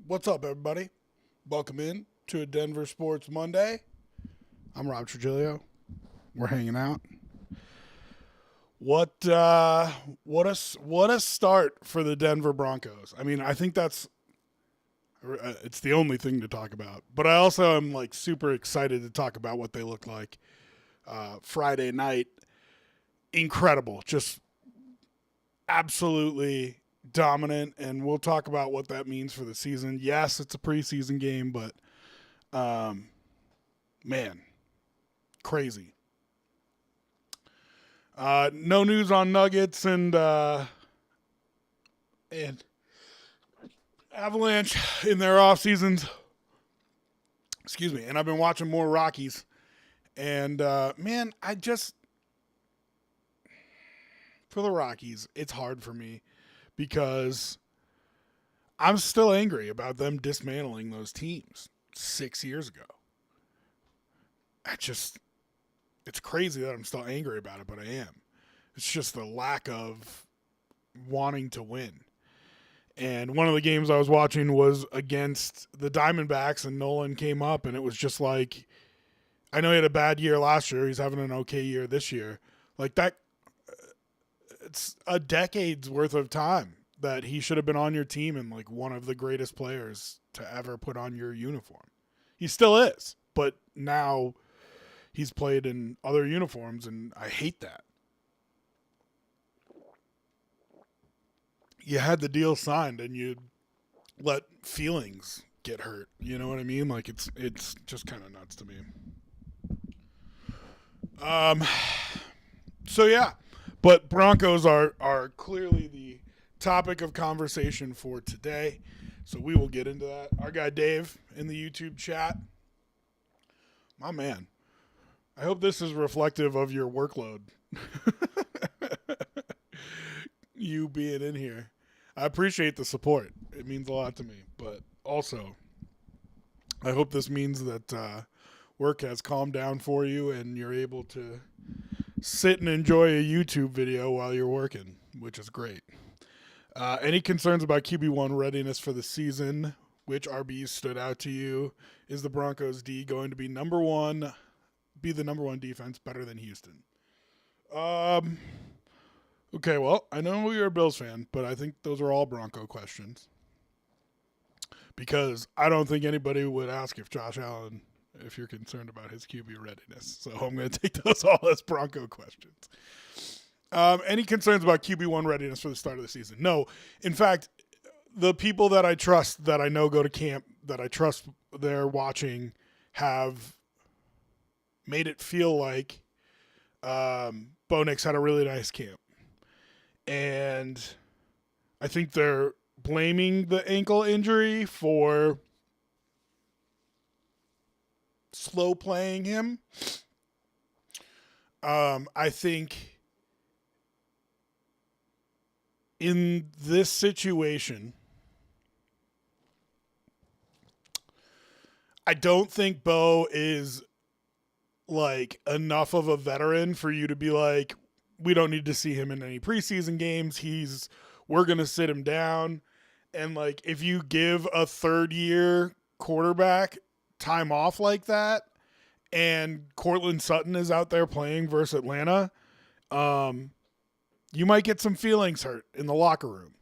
What's up, everybody? Welcome in to a Denver Sports Monday. I'm Rob Trujillo. We're hanging out. What a start for the Denver Broncos. I mean, I think it's the only thing to talk about. But I also am like super excited to talk about what they look like Friday night. Incredible, just absolutely dominant, and we'll talk about what that means for the season. Yes, it's a preseason game, but um, man, crazy. No news on Nuggets and Avalanche in their off seasons. Excuse me. And I've been watching more Rockies, and man, I just for the Rockies, it's hard for me because I'm still angry about them dismantling those teams 6 years ago. I just it's crazy that I'm still angry about it, but I am. It's just the lack of wanting to win. And one of the games I was watching was against the Diamondbacks, and Nolan came up, and it was just like, I know he had a bad year last year. He's having an okay year this year. Like that, it's a decade's worth of time that he should have been on your team and like one of the greatest players to ever put on your uniform. He still is, but now he's played in other uniforms, and I hate that. You had the deal signed, and you let feelings get hurt. You know what I mean? Like it's just kind of nuts to me. Um. So yeah, but Broncos are clearly the topic of conversation for today. So we will get into that. Our guy Dave in the YouTube chat, my man. I hope this is reflective of your workload. You being in here. I appreciate the support. It means a lot to me. But also, I hope this means that work has calmed down for you and you're able to sit and enjoy a YouTube video while you're working, which is great. Any concerns about QB1 readiness for the season? Which RBs stood out to you? Is the Broncos D going to be the number one defense better than Houston? Okay, well, I know you're a Bills fan, but I think those are all Bronco questions. Because I don't think anybody would ask if Josh Allen, if you're concerned about his QB readiness. So I'm going to take those all as Bronco questions. Any concerns about QB1 readiness for the start of the season? No. In fact, the people that I trust, that I know go to camp, that I trust they're watching, have made it feel like Bo Nix had a really nice camp. And I think they're blaming the ankle injury for slow playing him. I think in this situation, I don't think Bo is like enough of a veteran for you to be like, we don't need to see him in any preseason games. We're going to sit him down. And like, if you give a third year quarterback time off like that, and Cortland Sutton is out there playing versus Atlanta, you might get some feelings hurt in the locker room.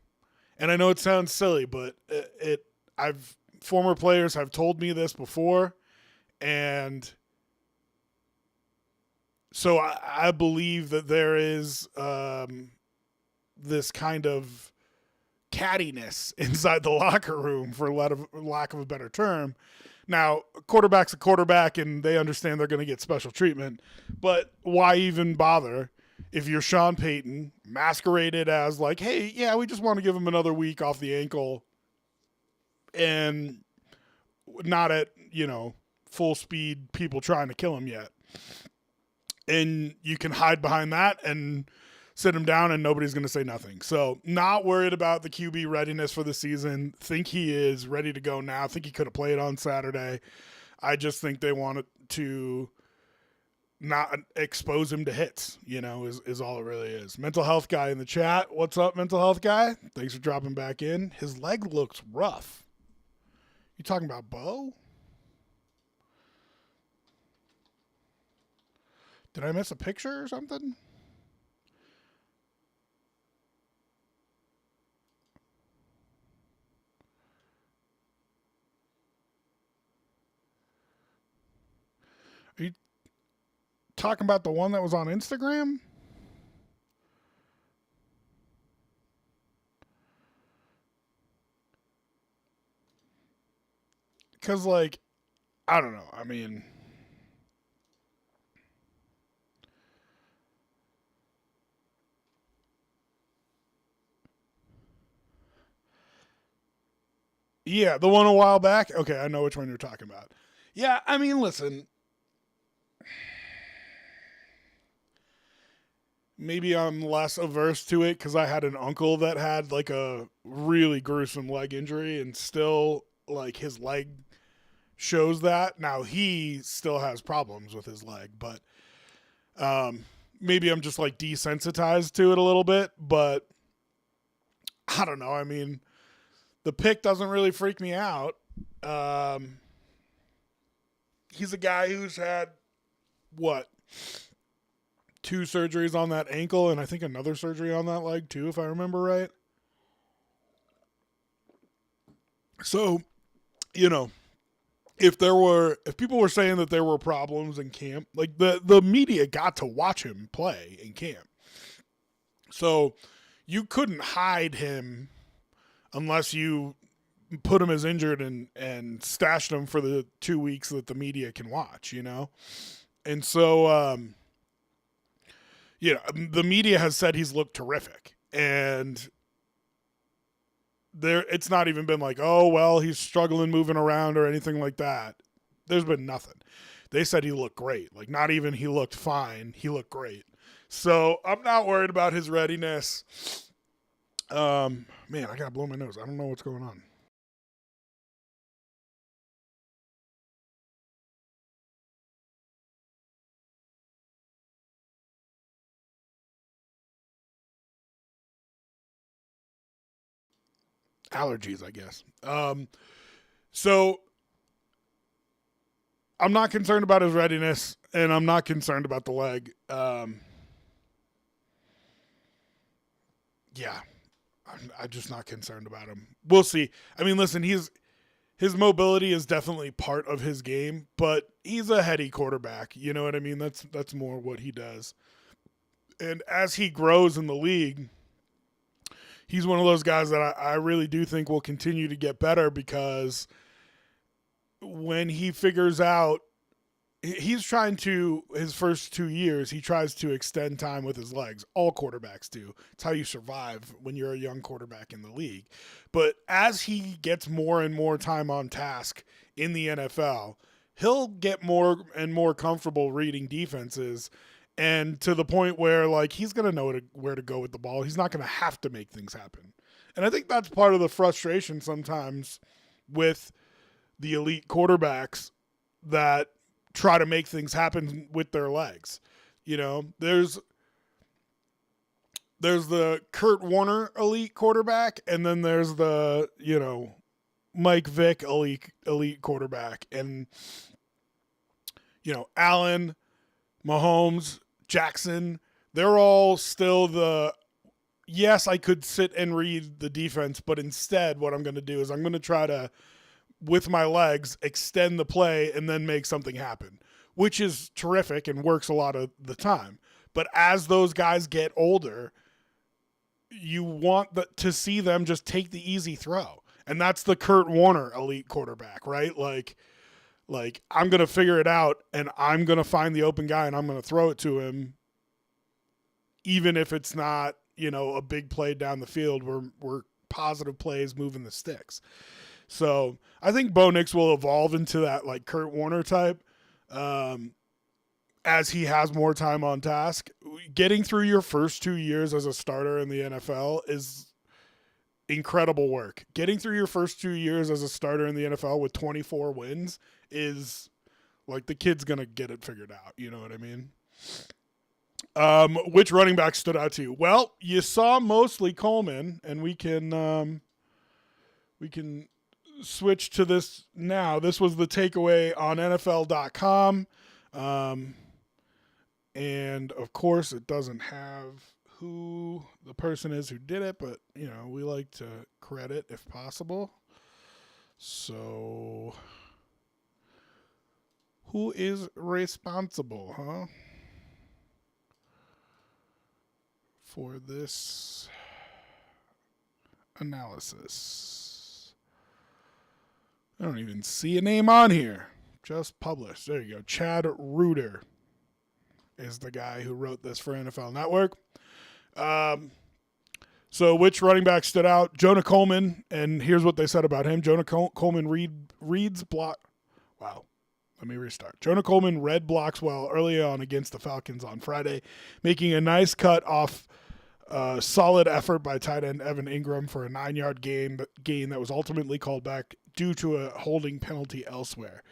And I know it sounds silly, but former players have told me this before, and so I believe that there is this kind of cattiness inside the locker room, for lack of a better term. Now, quarterback's a quarterback, and they understand they're going to get special treatment, but why even bother if you're Sean Payton, masqueraded as like, hey, yeah, we just want to give him another week off the ankle, and not at, full speed people trying to kill him yet. And you can hide behind that and sit him down, and nobody's going to say nothing. So not worried about the QB readiness for the season. Think he is ready to go now. Think he could have played on Saturday. I just think they wanted to not expose him to hits, is all it really is. Mental health guy in the chat. What's up, mental health guy? Thanks for dropping back in. His leg looks rough. You talking about Bo? Did I miss a picture or something? Are you talking about the one that was on Instagram? Because, like, I don't know. I mean, yeah, the one a while back. Okay, I know which one you're talking about. Yeah, I mean, listen, maybe I'm less averse to it because I had an uncle that had like a really gruesome leg injury and still like his leg shows that. Now he still has problems with his leg, but maybe I'm just like desensitized to it a little bit. But I don't know. I mean, the pick doesn't really freak me out. Um, he's a guy who's had what, two surgeries on that ankle and I think another surgery on that leg too, if I remember right. So, you know, if people were saying that there were problems in camp, like the media got to watch him play in camp. So you couldn't hide him unless you put him as injured and stashed him for the 2 weeks that the media can watch, you know? And so the media has said he's looked terrific. And it's not even been like, oh well, he's struggling moving around or anything like that. There's been nothing. They said he looked great. Like, not even he looked fine, he looked great. So I'm not worried about his readiness. Man, I gotta blow my nose. I don't know what's going on. Allergies, I guess. So I'm not concerned about his readiness, and I'm not concerned about the leg. Yeah, I'm just not concerned about him. We'll see. I mean, listen, his mobility is definitely part of his game, but he's a heady quarterback. You know what I mean? That's more what he does. And as he grows in the league, he's one of those guys that I really do think will continue to get better because when he figures out he's trying to his first 2 years he tries to extend time with his legs. All quarterbacks do. It's how you survive when you're a young quarterback in the league. But as he gets more and more time on task in the NFL, he'll get more and more comfortable reading defenses, and to the point where like he's going to know where to go with the ball. He's not going to have to make things happen. And I think that's part of the frustration sometimes with the elite quarterbacks that try to make things happen with their legs. You know, there's the Kurt Warner elite quarterback, and then there's the, Mike Vick elite quarterback. And Allen, Mahomes, Jackson, they're all still the yes, I could sit and read the defense, but instead what I'm going to do is I'm going to try to, with my legs, extend the play and then make something happen, which is terrific and works a lot of the time. But as those guys get older, you want to see them just take the easy throw. And that's the Kurt Warner elite quarterback, right? Like I'm going to figure it out and I'm going to find the open guy and I'm going to throw it to him, even if it's not, a big play down the field. We're positive plays moving the sticks. So I think Bo Nix will evolve into that like Kurt Warner type as he has more time on task. Getting through your first 2 years as a starter in the NFL is incredible work. Getting through your first 2 years as a starter in the NFL with 24 wins is like the kid's going to get it figured out. You know what I mean? Which running back stood out to you? Well, you saw mostly Coleman, and we can switch to this now. This was the takeaway on NFL.com. And, of course, it doesn't have who the person is who did it, but, we like to credit if possible. So, who is responsible, for this analysis? I don't even see a name on here. Just published. There you go. Chad Reuter is the guy who wrote this for NFL Network. So which running back stood out? Jonah Coleman, and here's what they said about him. Jonah Coleman reads block. Wow. Let me restart. Jonah Coleman read blocks well early on against the Falcons on Friday, making a nice cut off solid effort by tight end Evan Ingram for a 9-yard gain that was ultimately called back due to a holding penalty elsewhere.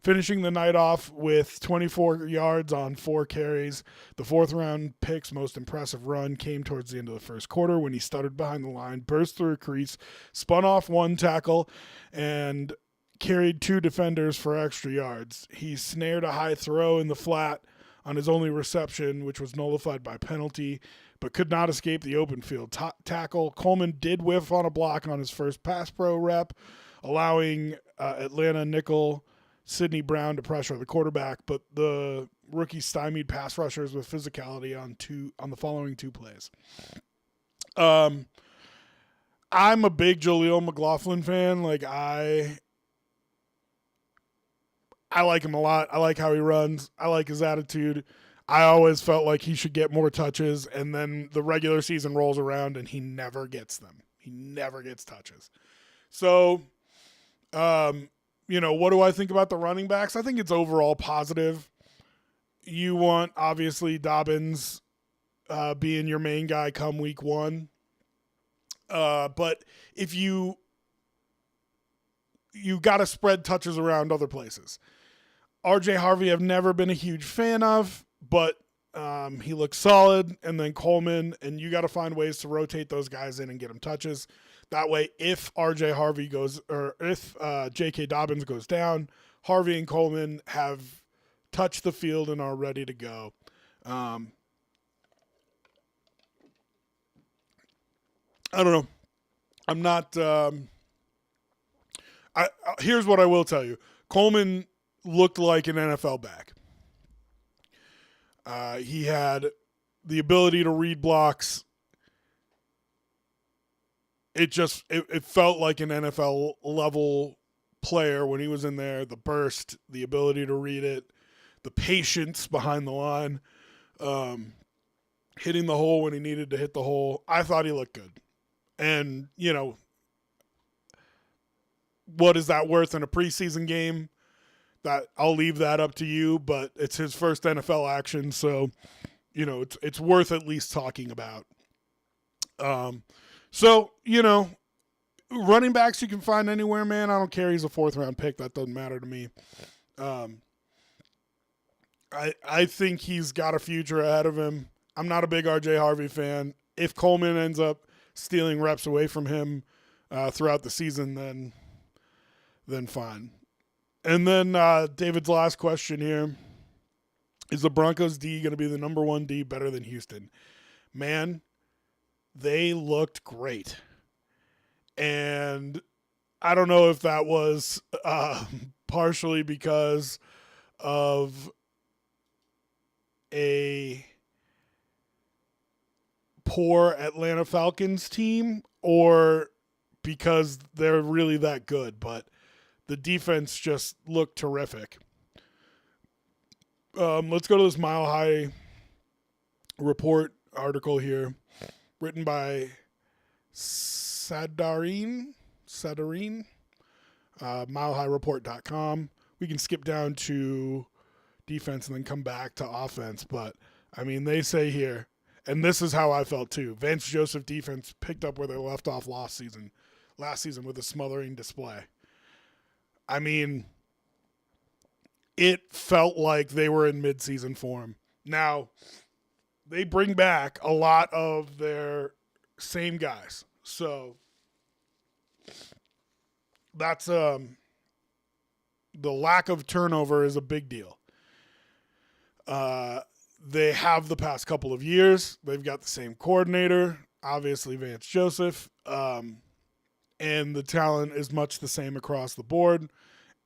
Finishing the night off with 24 yards on 4 carries, the fourth-round pick's most impressive run came towards the end of the first quarter when he stuttered behind the line, burst through a crease, spun off 1 tackle, and carried 2 defenders for extra yards. He snared a high throw in the flat on his only reception, which was nullified by penalty, but could not escape the open field tackle. Coleman did whiff on a block on his first pass pro rep, allowing Atlanta nickel Sidney Brown to pressure the quarterback, but the rookie stymied pass rushers with physicality on the following 2 plays. I'm a big Jaleel McLaughlin fan. Like I like him a lot. I like how he runs. I like his attitude. I always felt like he should get more touches, and then the regular season rolls around and he never gets them. He never gets touches. So, what do I think about the running backs? I think it's overall positive. You want, obviously, Dobbins being your main guy come week 1. But if you got to spread touches around other places. RJ Harvey I've never been a huge fan of, but he looks solid. And then Coleman, and you got to find ways to rotate those guys in and get them touches. That way, if RJ Harvey goes, or if J.K. Dobbins goes down, Harvey and Coleman have touched the field and are ready to go. I don't know. I'm not. Here's what I will tell you. Coleman looked like an NFL back. He had the ability to read blocks. It felt like an NFL level player when he was in there. The burst, the ability to read it, the patience behind the line, hitting the hole when he needed to hit the hole. I thought he looked good. And, what is that worth in a preseason game? That I'll leave that up to you, but it's his first NFL action, so it's worth at least talking about. So, running backs you can find anywhere, man. I don't care. He's a 4th-round pick. That doesn't matter to me. I think he's got a future ahead of him. I'm not a big RJ Harvey fan. If Coleman ends up stealing reps away from him throughout the season, then fine. And then David's last question here. Is the Broncos D going to be the number 1 D better than Houston? Man, they looked great. And I don't know if that was partially because of a poor Atlanta Falcons team or because they're really that good, but the defense just looked terrific. Let's go to this Mile High Report article here, written by Sadarine, milehighreport.com. We can skip down to defense and then come back to offense. But, they say here, and this is how I felt too, Vance Joseph defense picked up where they left off last season with a smothering display. It felt like they were in midseason form. Now, they bring back a lot of their same guys. So, that's the lack of turnover is a big deal. They have the past couple of years. They've got the same coordinator, obviously Vance Joseph, and the talent is much the same across the board.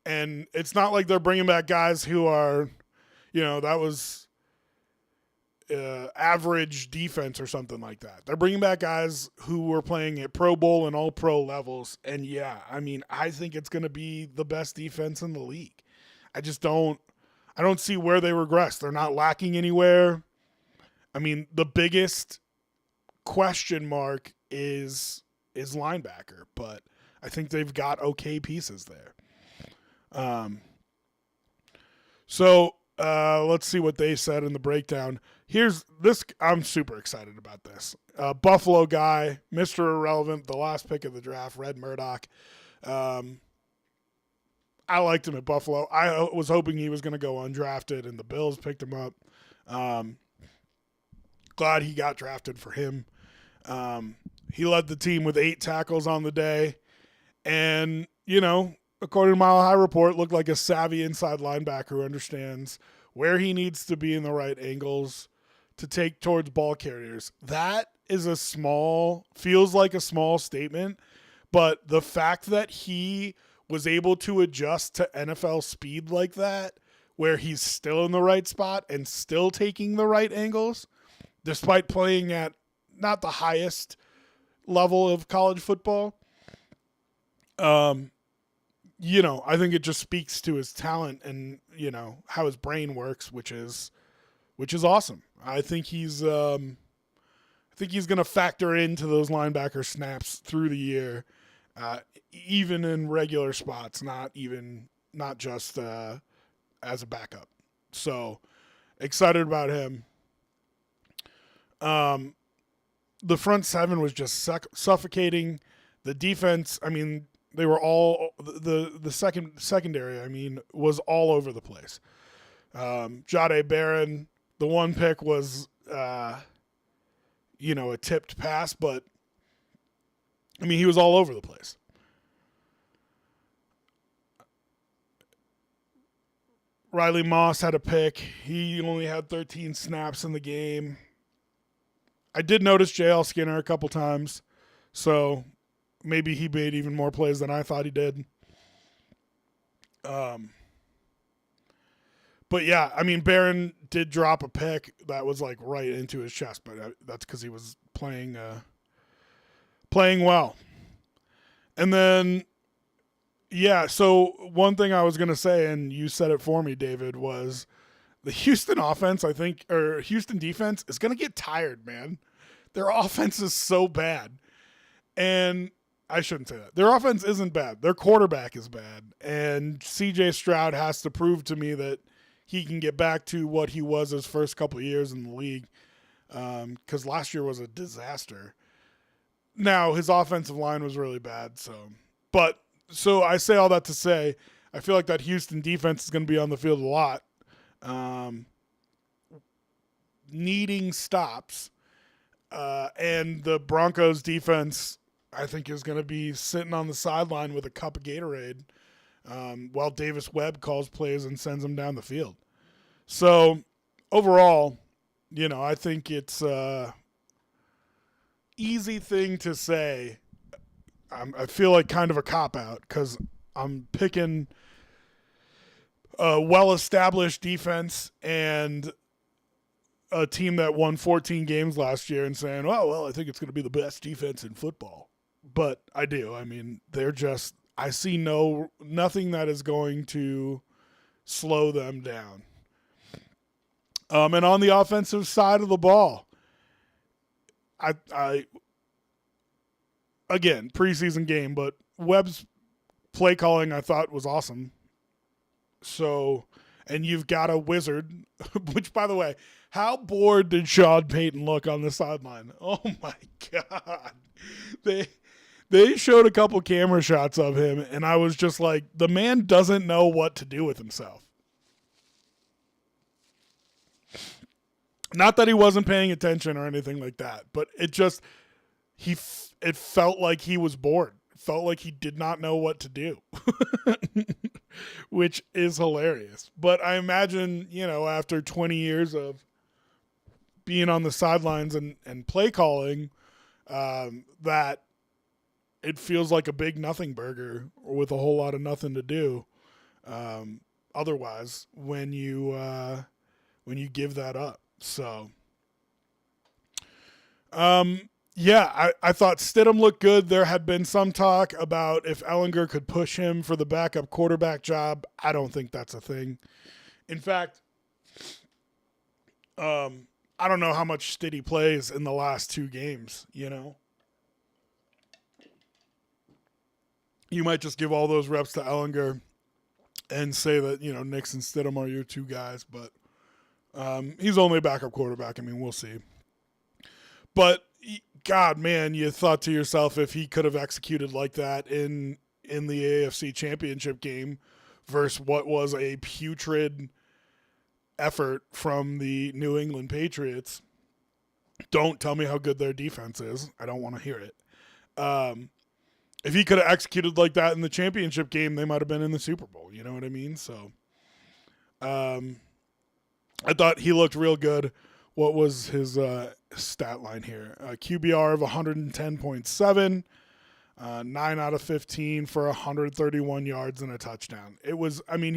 And it's not like they're bringing back guys who are, that was average defense or something like that. They're bringing back guys who were playing at Pro Bowl and all pro levels. And yeah, I mean, I think it's going to be the best defense in the league. I don't see where they regress. They're not lacking anywhere. I mean, the biggest question mark is linebacker, but I think they've got okay pieces there. So let's see what they said in the breakdown. Here's this. I'm super excited about this. Buffalo guy, Mr. Irrelevant, the last pick of the draft, Red Murdoch. I liked him at Buffalo. I was hoping he was going to go undrafted, and the Bills picked him up. Glad he got drafted for him. He led the team with 8 tackles on the day. And, according to Mile High Report, looked like a savvy inside linebacker who understands where he needs to be in the right angles to take towards ball carriers. That is feels like a small statement, but the fact that he was able to adjust to NFL speed like that, where he's still in the right spot and still taking the right angles, despite playing at not the highest level of college football, I think it just speaks to his talent and, how his brain works, which is awesome. I think he's going to factor into those linebacker snaps through the year, even in regular spots, not just as a backup. So excited about him. The front seven was just suffocating. The defense, I mean, they were all the secondary. I mean, was all over the place. Jahdae Barron, the one pick was, a tipped pass, but I mean, he was all over the place. Riley Moss had a pick. He only had 13 snaps in the game. I did notice JL Skinner a couple times, so maybe he made even more plays than I thought he did. But yeah, I mean, Barron did drop a pick that was like right into his chest, but that's because he was playing well. And then, yeah, so one thing I was going to say, and you said it for me, David, was the Houston offense, or Houston defense is going to get tired, man. Their offense is so bad. And I shouldn't say that. Their offense isn't bad. Their quarterback is bad. And CJ Stroud has to prove to me that he can get back to what he was his first couple of years in the league, because last year was a disaster. Now, his offensive line was really bad. So I say all that to say, I feel like that Houston defense is going to be on the field a lot, needing stops. And the Broncos defense, I think, is going to be sitting on the sideline with a cup of Gatorade while Davis Webb calls plays and sends them down the field. So overall, I think it's easy thing to say. I feel like kind of a cop-out because I'm picking a well-established defense and a team that won 14 games last year and saying, oh, well, I think it's going to be the best defense in football. But I do. I mean, I see nothing that is going to slow them down. And on the offensive side of the ball, I again, preseason game, but Webb's play calling I thought was awesome. So, and you've got a wizard, which, by the way, how bored did Sean Payton look on the sideline? Oh my God. They showed a couple camera shots of him, and I was just like, the man doesn't know what to do with himself. Not that he wasn't paying attention or anything like that, but it felt like he was bored. felt like he did not know what to do, which is hilarious. But I imagine, after 20 years of being on the sidelines and play calling, that it feels like a big nothing burger with a whole lot of nothing to do. Otherwise, when you give that up. So, I thought Stidham looked good. There had been some talk about if Ellinger could push him for the backup quarterback job. I don't think that's a thing. In fact, I don't know how much Stiddy plays in the last 2 games, You might just give all those reps to Ellinger and say that, Nix and Stidham are your 2 guys, but he's only a backup quarterback. I mean, we'll see. But God, man, you thought to yourself if he could have executed like that in the AFC Championship game versus what was a putrid effort from the New England Patriots. Don't tell me how good their defense is. I don't want to hear it. If he could have executed like that in the championship game, they might have been in the Super Bowl. You know what I mean? So I thought he looked real good. What was his stat line here? QBR of 110.7, 9 out of 15 for 131 yards and a touchdown. He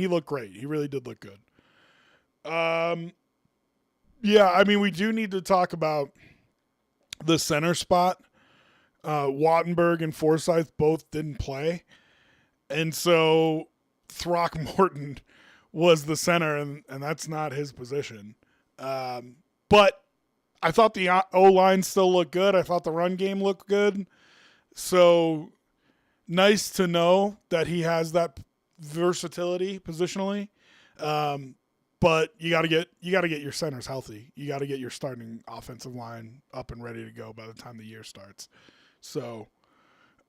looked great. He really did look good. We do need to talk about the center spot. Wattenberg and Forsyth both didn't play. And so Throckmorton was the center, and that's not his position. But I thought the O-line still looked good. I thought the run game looked good. So nice to know that he has that versatility positionally. But you got to get your centers healthy. You got to get your starting offensive line up and ready to go by the time the year starts. So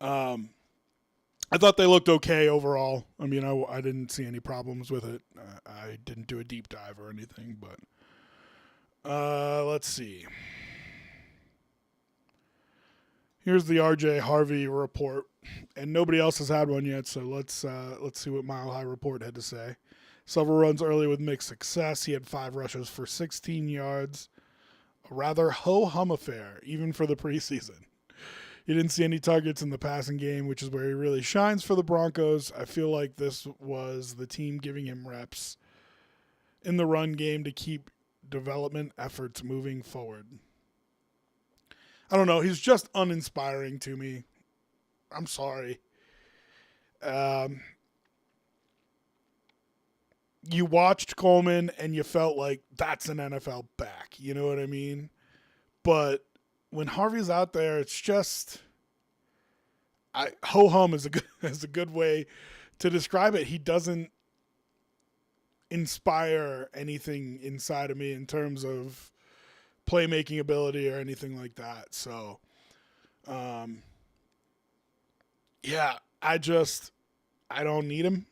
I thought they looked okay overall. I mean, I didn't see any problems with it. I didn't do a deep dive or anything, but let's see. Here's the RJ Harvey report, and nobody else has had one yet, so let's see what Mile High Report had to say. Several runs early with mixed success. He had 5 rushes for 16 yards. A rather ho-hum affair, even for the preseason. He didn't see any targets in the passing game, which is where he really shines for the Broncos. I feel like this was the team giving him reps in the run game to keep development efforts moving forward. I don't know. He's just uninspiring to me. I'm sorry. You watched Coleman and you felt like that's an NFL back. You know what I mean? But when Harvey's out there, it's just ho-hum is a good way to describe it. He doesn't inspire anything inside of me in terms of playmaking ability or anything like that. So, I don't need him.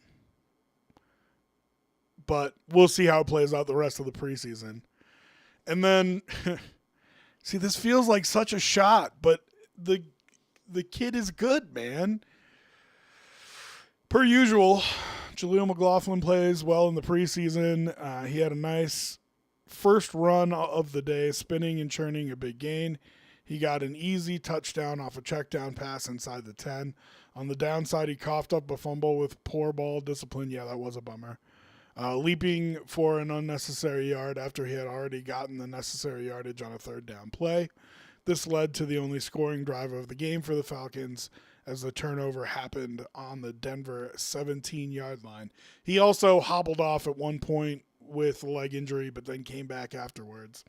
But we'll see how it plays out the rest of the preseason. And then, see, this feels like such a shot, but the kid is good, man. Per usual, Jaleel McLaughlin plays well in the preseason. He had a nice first run of the day, spinning and churning a big gain. He got an easy touchdown off a check down pass inside the 10. On the downside, he coughed up a fumble with poor ball discipline. Yeah, that was a bummer. Leaping for an unnecessary yard after he had already gotten the necessary yardage on a third down play. This led to the only scoring drive of the game for the Falcons as the turnover happened on the Denver 17-yard line. He also hobbled off at one point with a leg injury, but then came back afterwards.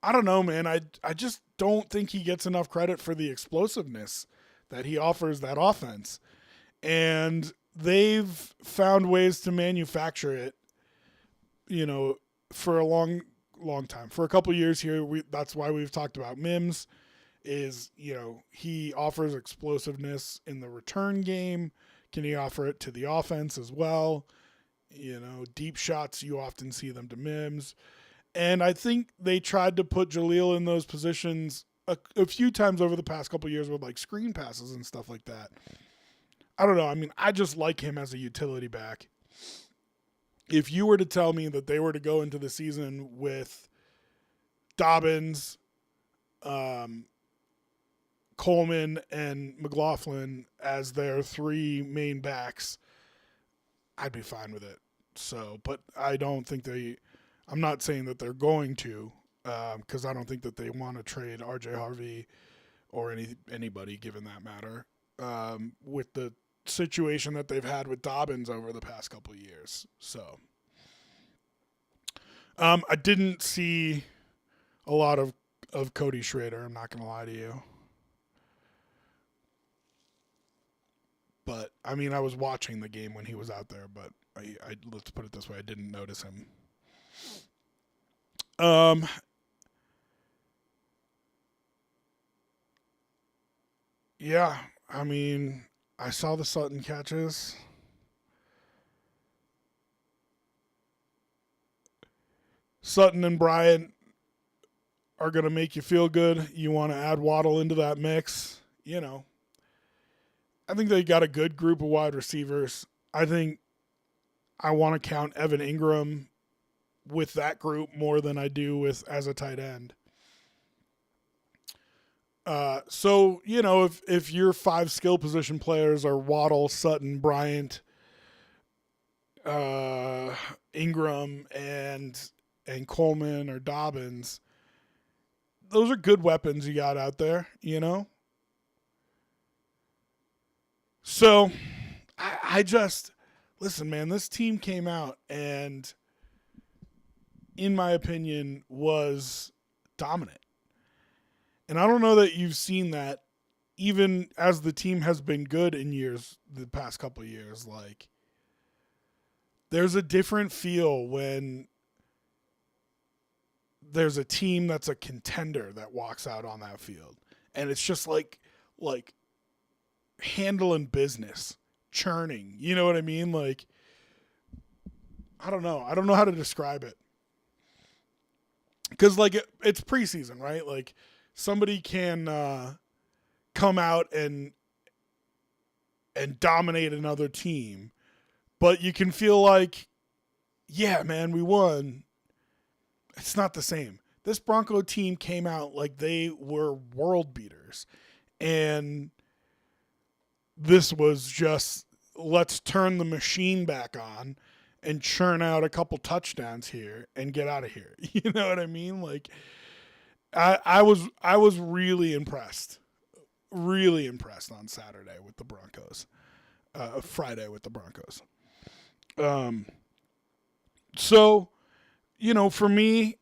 I don't know, man. I just don't think he gets enough credit for the explosiveness that he offers that offense. And they've found ways to manufacture it, for a long time. For a couple of years here, that's why we've talked about Mims is, he offers explosiveness in the return game. Can he offer it to the offense as well? Deep shots, you often see them to Mims. And I think they tried to put Jaleel in those positions a few times over the past couple of years with like screen passes and stuff like that. I don't know. I mean, I just like him as a utility back. If you were to tell me that they were to go into the season with Dobbins, Coleman, and McLaughlin as their three main backs, I'd be fine with it. So, but I don't think I'm not saying that they're going to, because I don't think that they want to trade RJ Harvey or anybody, given that matter, with the situation that they've had with Dobbins over the past couple of years. So, I didn't see a lot of Cody Schrader. I'm not going to lie to you. But, I mean, I was watching the game when he was out there, but I let's put it this way, I didn't notice him. Yeah, I mean, I saw the Sutton catches. Sutton and Bryant are going to make you feel good. You want to add Waddle into that mix, you know. I think they got a good group of wide receivers. I think I want to count Evan Ingram with that group more than I do with as a tight end. So, you know, if your 5 skill position players are Waddle, Sutton, Bryant, Ingram, and Coleman or Dobbins, those are good weapons you got out there, you know? So, I just, listen, man, this team came out and, in my opinion, was dominant. And I don't know that you've seen that even as the team has been good in the past couple of years. Like, there's a different feel when there's a team that's a contender that walks out on that field. And it's just like handling business, churning. You know what I mean? Like, I don't know. I don't know how to describe it. Because, like, it's preseason, right? Like, somebody can come out and dominate another team, but you can feel like, yeah, man, we won. It's not the same. This Bronco team came out like they were world beaters, and this was just, let's turn the machine back on and churn out a couple touchdowns here and get out of here. You know what I mean? Like, I was really impressed on Saturday with the Broncos, Friday with the Broncos. So, you know, for me,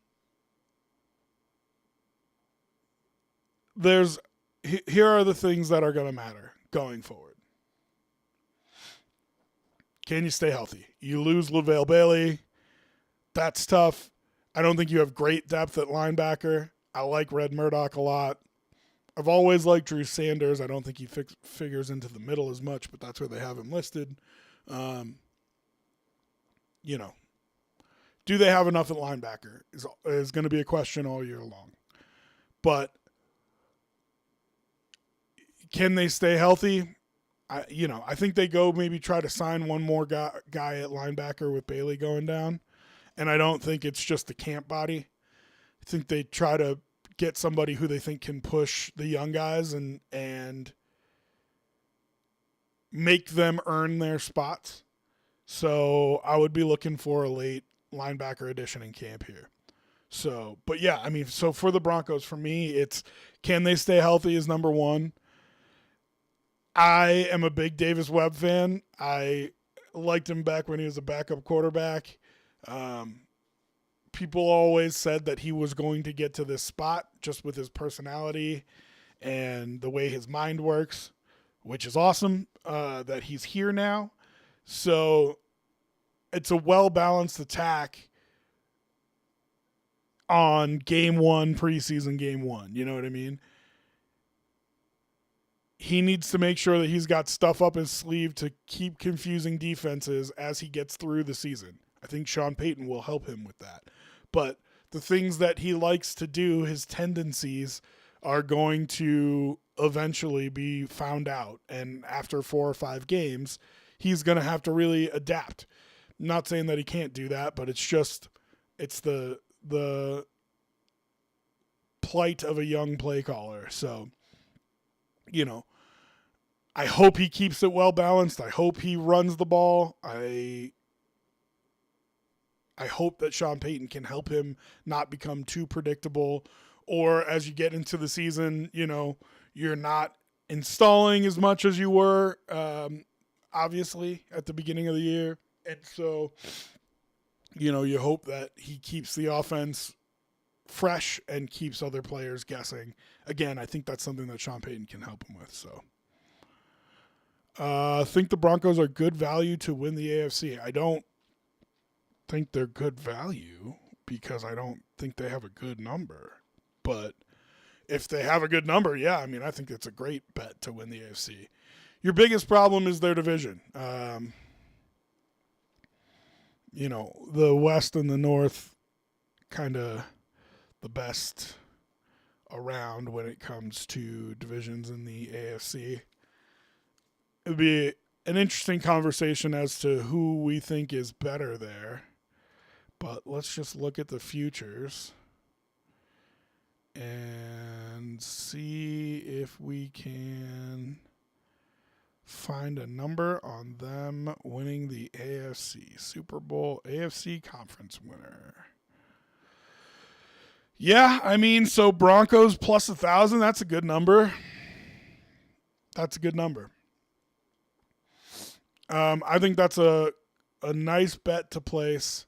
here are the things that are going to matter going forward. Can you stay healthy? You lose LaVale Bailey. That's tough. I don't think you have great depth at linebacker. I like Red Murdoch a lot. I've always liked Drew Sanders. I don't think he figures into the middle as much, but that's where they have him listed. You know, do they have enough at linebacker is going to be a question all year long. But can they stay healthy? I think they go maybe try to sign one more guy at linebacker with Bailey going down. And I don't think it's just the camp body. I think they try to get somebody who they think can push the young guys and make them earn their spots. So I would be looking for a late linebacker addition in camp here. So, but yeah, I mean, so for the Broncos, for me, it's can they stay healthy is number one. I am a big Davis Webb fan. I liked him back when he was a backup quarterback. People always said that he was going to get to this spot just with his personality and the way his mind works, which is awesome that he's here now. So it's a well-balanced attack on game one, preseason game one. You know what I mean? He needs to make sure that he's got stuff up his sleeve to keep confusing defenses as he gets through the season. I think Sean Payton will help him with that. But the things that he likes to do, his tendencies, are going to eventually be found out. And after 4 or 5 games, he's going to have to really adapt. Not saying that he can't do that, but it's the plight of a young play caller. So, I hope he keeps it well balanced. I hope he runs the ball. I hope that Sean Payton can help him not become too predictable, or as you get into the season, you're not installing as much as you were, obviously, at the beginning of the year. And so, you hope that he keeps the offense fresh and keeps other players guessing. Again, I think that's something that Sean Payton can help him with. So, I think the Broncos are good value to win the AFC. I don't think they're good value because I don't think they have a good number. But if they have a good number, yeah, I think it's a great bet to win the AFC. Your biggest problem is their division. The West and the North, kind of the best around when it comes to divisions in the AFC. It would be an interesting conversation as to who we think is better there. But let's just look at the futures and see if we can find a number on them winning the AFC Super Bowl AFC conference winner. Yeah, so Broncos plus 1,000, that's a good number. That's a good number. I think that's a nice bet to place.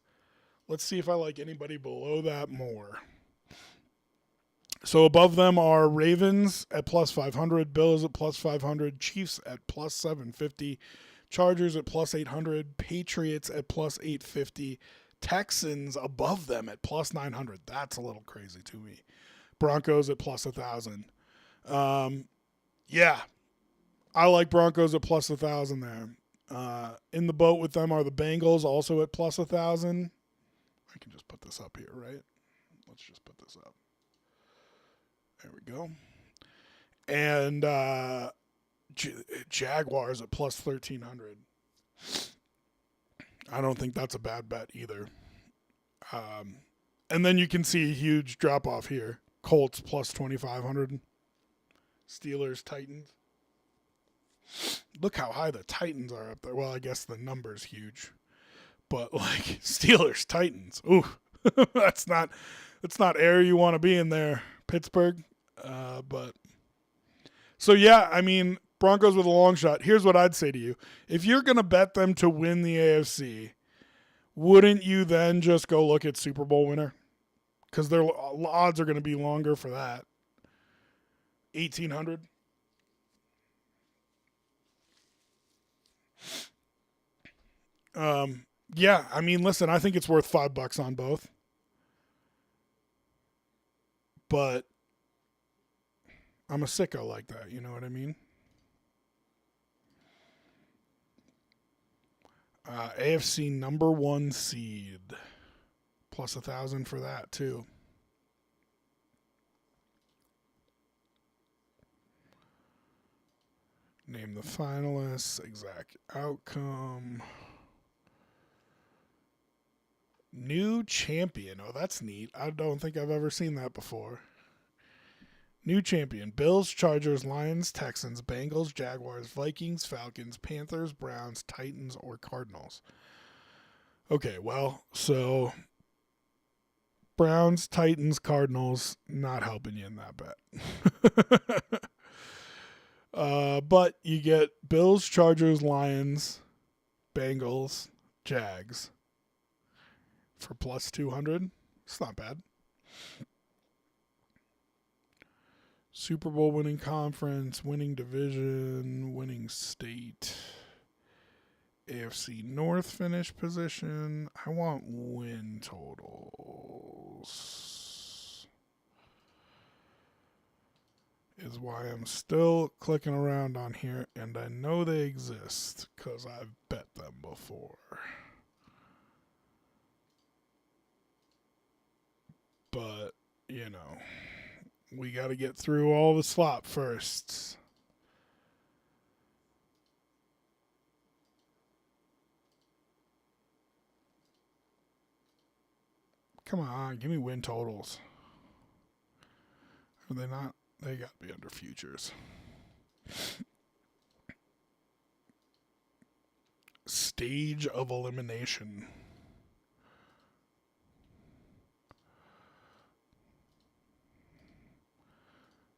Let's see if I like anybody below that more. So above them are Ravens at plus 500, Bills at plus 500, Chiefs at plus 750, Chargers at plus 800, Patriots at plus 850, Texans above them at plus 900. That's a little crazy to me. Broncos at plus 1,000. Yeah, I like Broncos at plus 1,000 there. In the boat with them are the Bengals, also at plus 1,000. I can just put this up here, right? Let's just put this up. There we go. And Jaguars at plus 1,300. I don't think that's a bad bet either. And then you can see a huge drop off here. Colts plus 2,500. Steelers, Titans. Look how high the Titans are up there. Well, I guess the number's huge. But Steelers, Titans. Ooh. that's not air you want to be in there, Pittsburgh. But so yeah, Broncos with a long shot. Here's what I'd say to you. If you're going to bet them to win the AFC, wouldn't you then just go look at Super Bowl winner? Because their odds are going to be longer for that. 1,800. Yeah, listen, I think it's worth $5 on both. But I'm a sicko like that, you know what I mean? AFC number 1 seed. Plus 1,000 for that, too. Name the finalists, exact outcome. New champion. Oh, that's neat. I don't think I've ever seen that before. New champion. Bills, Chargers, Lions, Texans, Bengals, Jaguars, Vikings, Falcons, Panthers, Browns, Titans, or Cardinals. Okay, well, so Browns, Titans, Cardinals, not helping you in that bet. But you get Bills, Chargers, Lions, Bengals, Jags for plus 200. It's not bad. Super Bowl winning conference, winning division, winning state. AFC North finish position. I want win totals. Is why I'm still clicking around on here, and I know they exist because I've bet them before. But, We got to get through all the slop first. Come on, give me win totals. Are they not? They got to be under futures. Stage of elimination.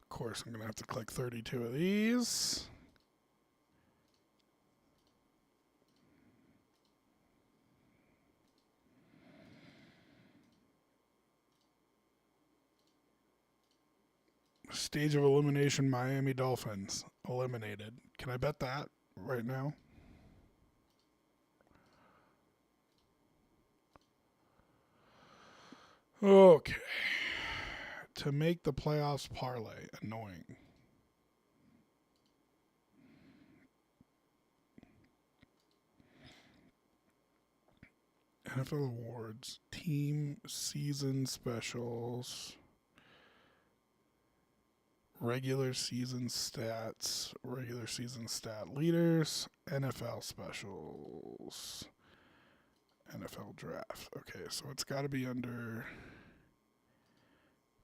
Of course, I'm going to have to click 32 of these. Stage of elimination, Miami Dolphins eliminated. Can I bet that right now? Okay. To make the playoffs parlay. Annoying. NFL awards. Team season specials. Regular season stats. Regular season stat leaders. NFL specials. NFL draft. Okay, so it's got to be under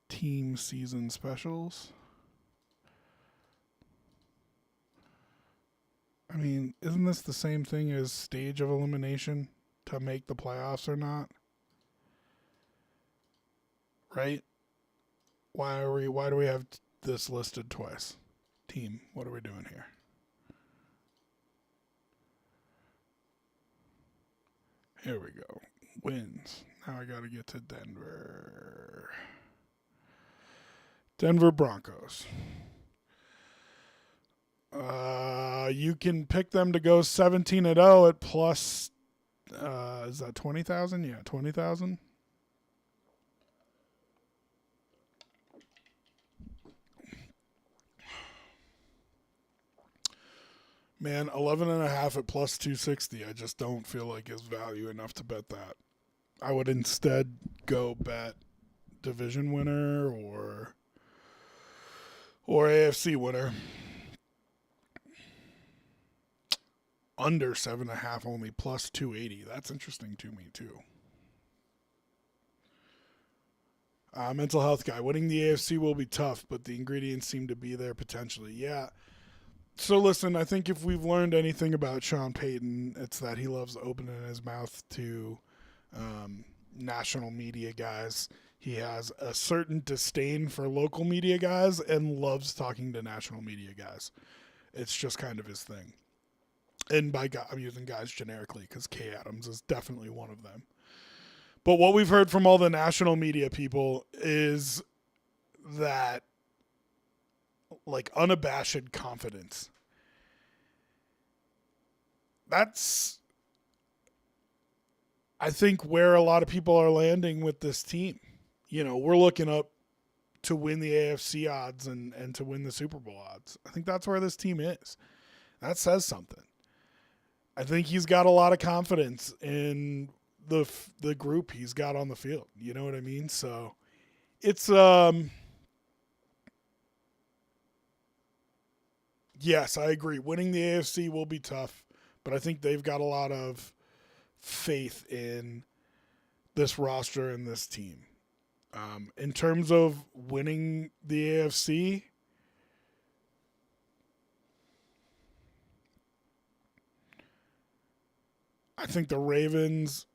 team season specials. I mean, isn't this the same thing as stage of elimination to make the playoffs or not? Right? Why do we have this listed twice? Team, what are we doing here? Here we go. Wins. Now I got to get to Denver. Denver Broncos. You can pick them to go 17-0 at plus. Is that 20,000? Yeah, 20,000. Man, 11.5 at plus 260. I just don't feel like is value enough to bet that. I would instead go bet division winner or AFC winner. Under 7.5 only plus 280. That's interesting to me too. Mental health guy. Winning the AFC will be tough, but the ingredients seem to be there potentially. Yeah. So listen, I think if we've learned anything about Sean Payton, it's that he loves opening his mouth to national media guys. He has a certain disdain for local media guys and loves talking to national media guys. It's just kind of his thing. And by guy, I'm using guys generically because Kay Adams is definitely one of them. But what we've heard from all the national media people is that like unabashed confidence. That's, I think, where a lot of people are landing with this team. You know, we're looking up to win the AFC odds and to win the Super Bowl odds. I think that's where this team is. That says something. I think he's got a lot of confidence in the group he's got on the field. You know what I mean? So it's yes, I agree. Winning the AFC will be tough, but I think they've got a lot of faith in this roster and this team. In terms of winning the AFC, I think the Ravens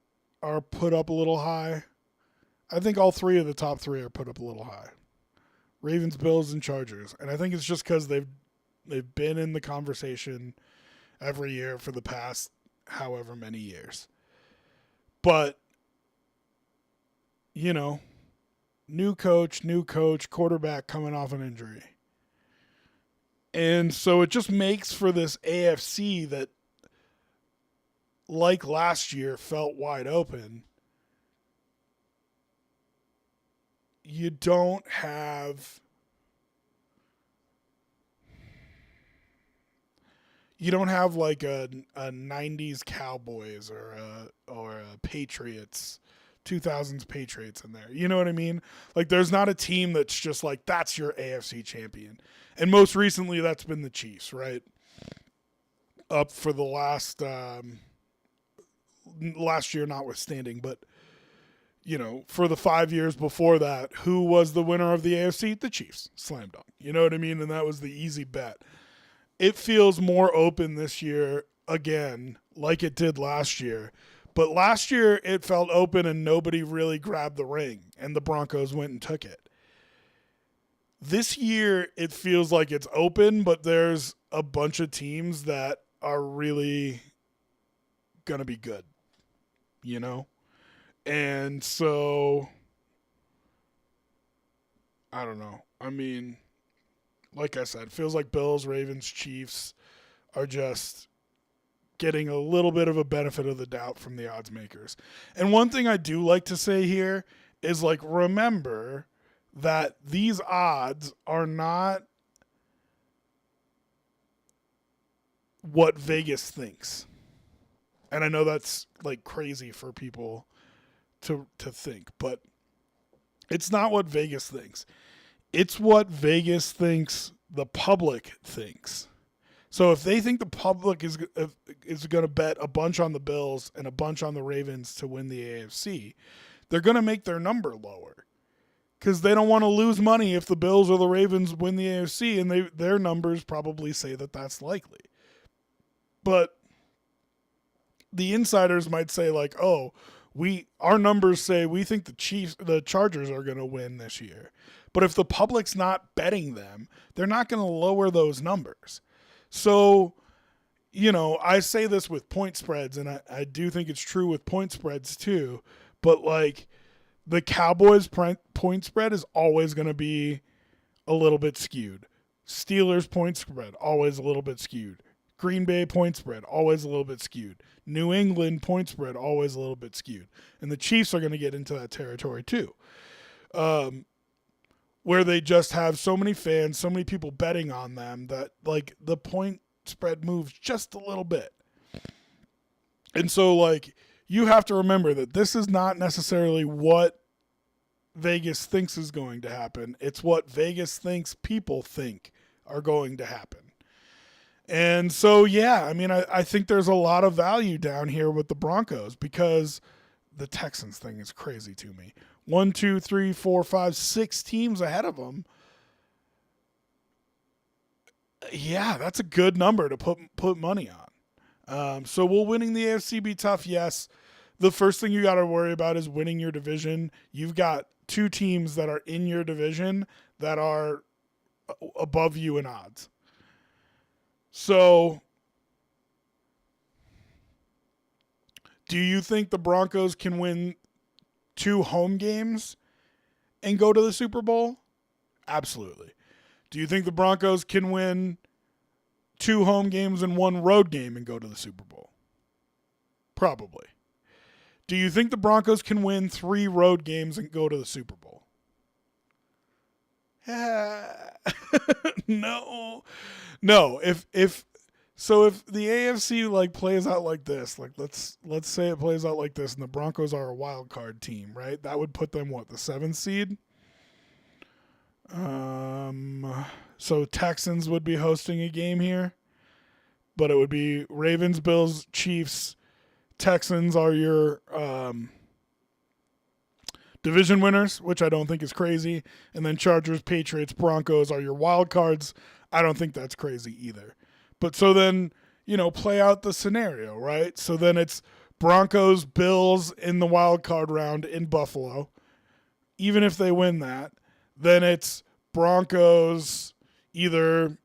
are put up a little high. I think all three of the top three are put up a little high. Ravens, Bills, and Chargers. And I think it's just because they've been in the conversation every year for the past however many years. But, you know, new coach, quarterback coming off an injury. And so it just makes for this AFC that, like last year, felt wide open. You don't have like a 90s Cowboys or a Patriots 2000s Patriots in there. You know what I mean? Like, there's not a team that's just like, that's your AFC champion. And most recently, that's been the Chiefs, right? Up for the last year notwithstanding, but for the 5 years before that, who was the winner of the AFC? The Chiefs. Slam dunk. You know what I mean? And that was the easy bet. It feels more open this year again, like it did last year. But last year, it felt open and nobody really grabbed the ring, and the Broncos went and took it. This year, it feels like it's open, but there's a bunch of teams that are really going to be good, And so, I don't know. I mean, like I said, it feels like Bills, Ravens, Chiefs are just getting a little bit of a benefit of the doubt from the odds makers. And one thing I do like to say here is, like, remember that these odds are not what Vegas thinks. And I know that's like crazy for people to think, but it's not what Vegas thinks. It's what Vegas thinks the public thinks. So if they think the public is going to bet a bunch on the Bills and a bunch on the Ravens to win the AFC, they're going to make their number lower because they don't want to lose money if the Bills or the Ravens win the AFC, and their numbers probably say that that's likely. But the insiders might say, like, oh, our numbers say we think the Chargers are going to win this year. But if the public's not betting them, they're not going to lower those numbers. So, I say this with point spreads, and I do think it's true with point spreads too. But, like, the Cowboys' point spread is always going to be a little bit skewed. Steelers' point spread, always a little bit skewed. Green Bay point spread, always a little bit skewed. New England point spread, always a little bit skewed. And the Chiefs are going to get into that territory too. Where they just have so many fans, so many people betting on them that, like, the point spread moves just a little bit. And so, like, you have to remember that this is not necessarily what Vegas thinks is going to happen. It's what Vegas thinks people think are going to happen. And so, yeah, I mean, I think there's a lot of value down here with the Broncos because the Texans thing is crazy to me. 1, 2, 3, 4, 5, 6 teams ahead of them. Yeah, that's a good number to put money on. So will winning the AFC be tough? Yes. The first thing you got to worry about is winning your division. You've got 2 teams that are in your division that are above you in odds. So, do you think the Broncos can win 2 home games and go to the Super Bowl? Absolutely. Do you think the Broncos can win 2 home games and 1 road game and go to the Super Bowl? Probably. Do you think the Broncos can win 3 road games and go to the Super Bowl? No. If the AFC like plays out like this, like let's say it plays out like this, and the Broncos are a wild card team, right? That would put them the 7th seed. So Texans would be hosting a game here, but it would be Ravens, Bills, Chiefs. Texans are your division winners, which I don't think is crazy. And then Chargers, Patriots, Broncos are your wild cards. I don't think that's crazy either. But so then, play out the scenario, right? So then it's Broncos, Bills in the wild card round in Buffalo. Even if they win that, then it's Broncos then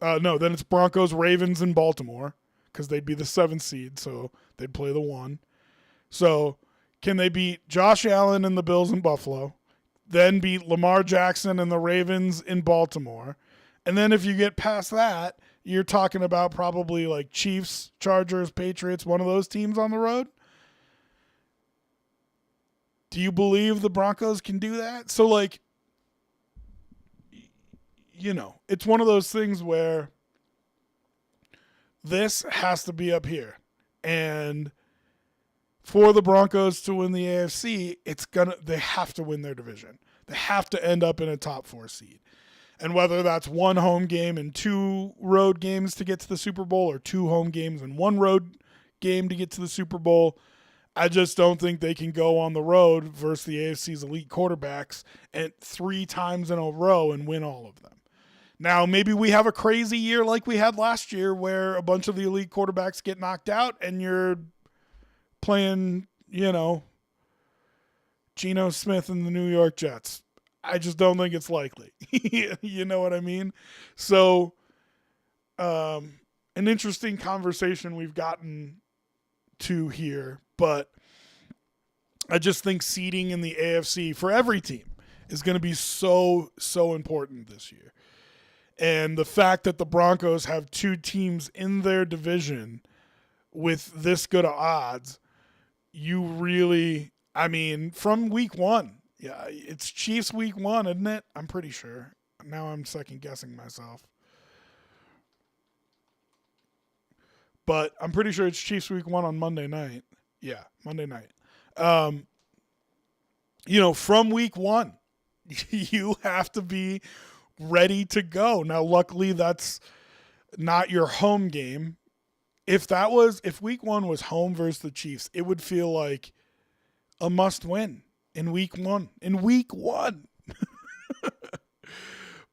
it's Broncos, Ravens in Baltimore because they'd be the 7th seed, so they'd play the 1. So can they beat Josh Allen and the Bills in Buffalo, then beat Lamar Jackson and the Ravens in Baltimore? And then if you get past that, you're talking about probably like Chiefs, Chargers, Patriots, one of those teams on the road. Do you believe the Broncos can do that? So, like, it's one of those things where this has to be up here. And for the Broncos to win the AFC, they have to win their division. They have to end up in a top 4 seed. And whether that's 1 home game and 2 road games to get to the Super Bowl, or 2 home games and 1 road game to get to the Super Bowl, I just don't think they can go on the road versus the AFC's elite quarterbacks and 3 times in a row and win all of them. Now, maybe we have a crazy year like we had last year where a bunch of the elite quarterbacks get knocked out and you're playing, Geno Smith and the New York Jets. I just don't think it's likely. You know what I mean? So, an interesting conversation we've gotten to here, but I just think seeding in the AFC for every team is going to be so important this year. And the fact that the Broncos have 2 teams in their division with this good of odds, from week 1, yeah, it's Chiefs week 1, isn't it? I'm pretty sure. Now I'm second guessing myself. But I'm pretty sure it's Chiefs week 1 on Monday night. Yeah, Monday night. From week 1, you have to be ready to go. Now, luckily, that's not your home game. If week 1 was home versus the Chiefs, it would feel like a must win in week 1.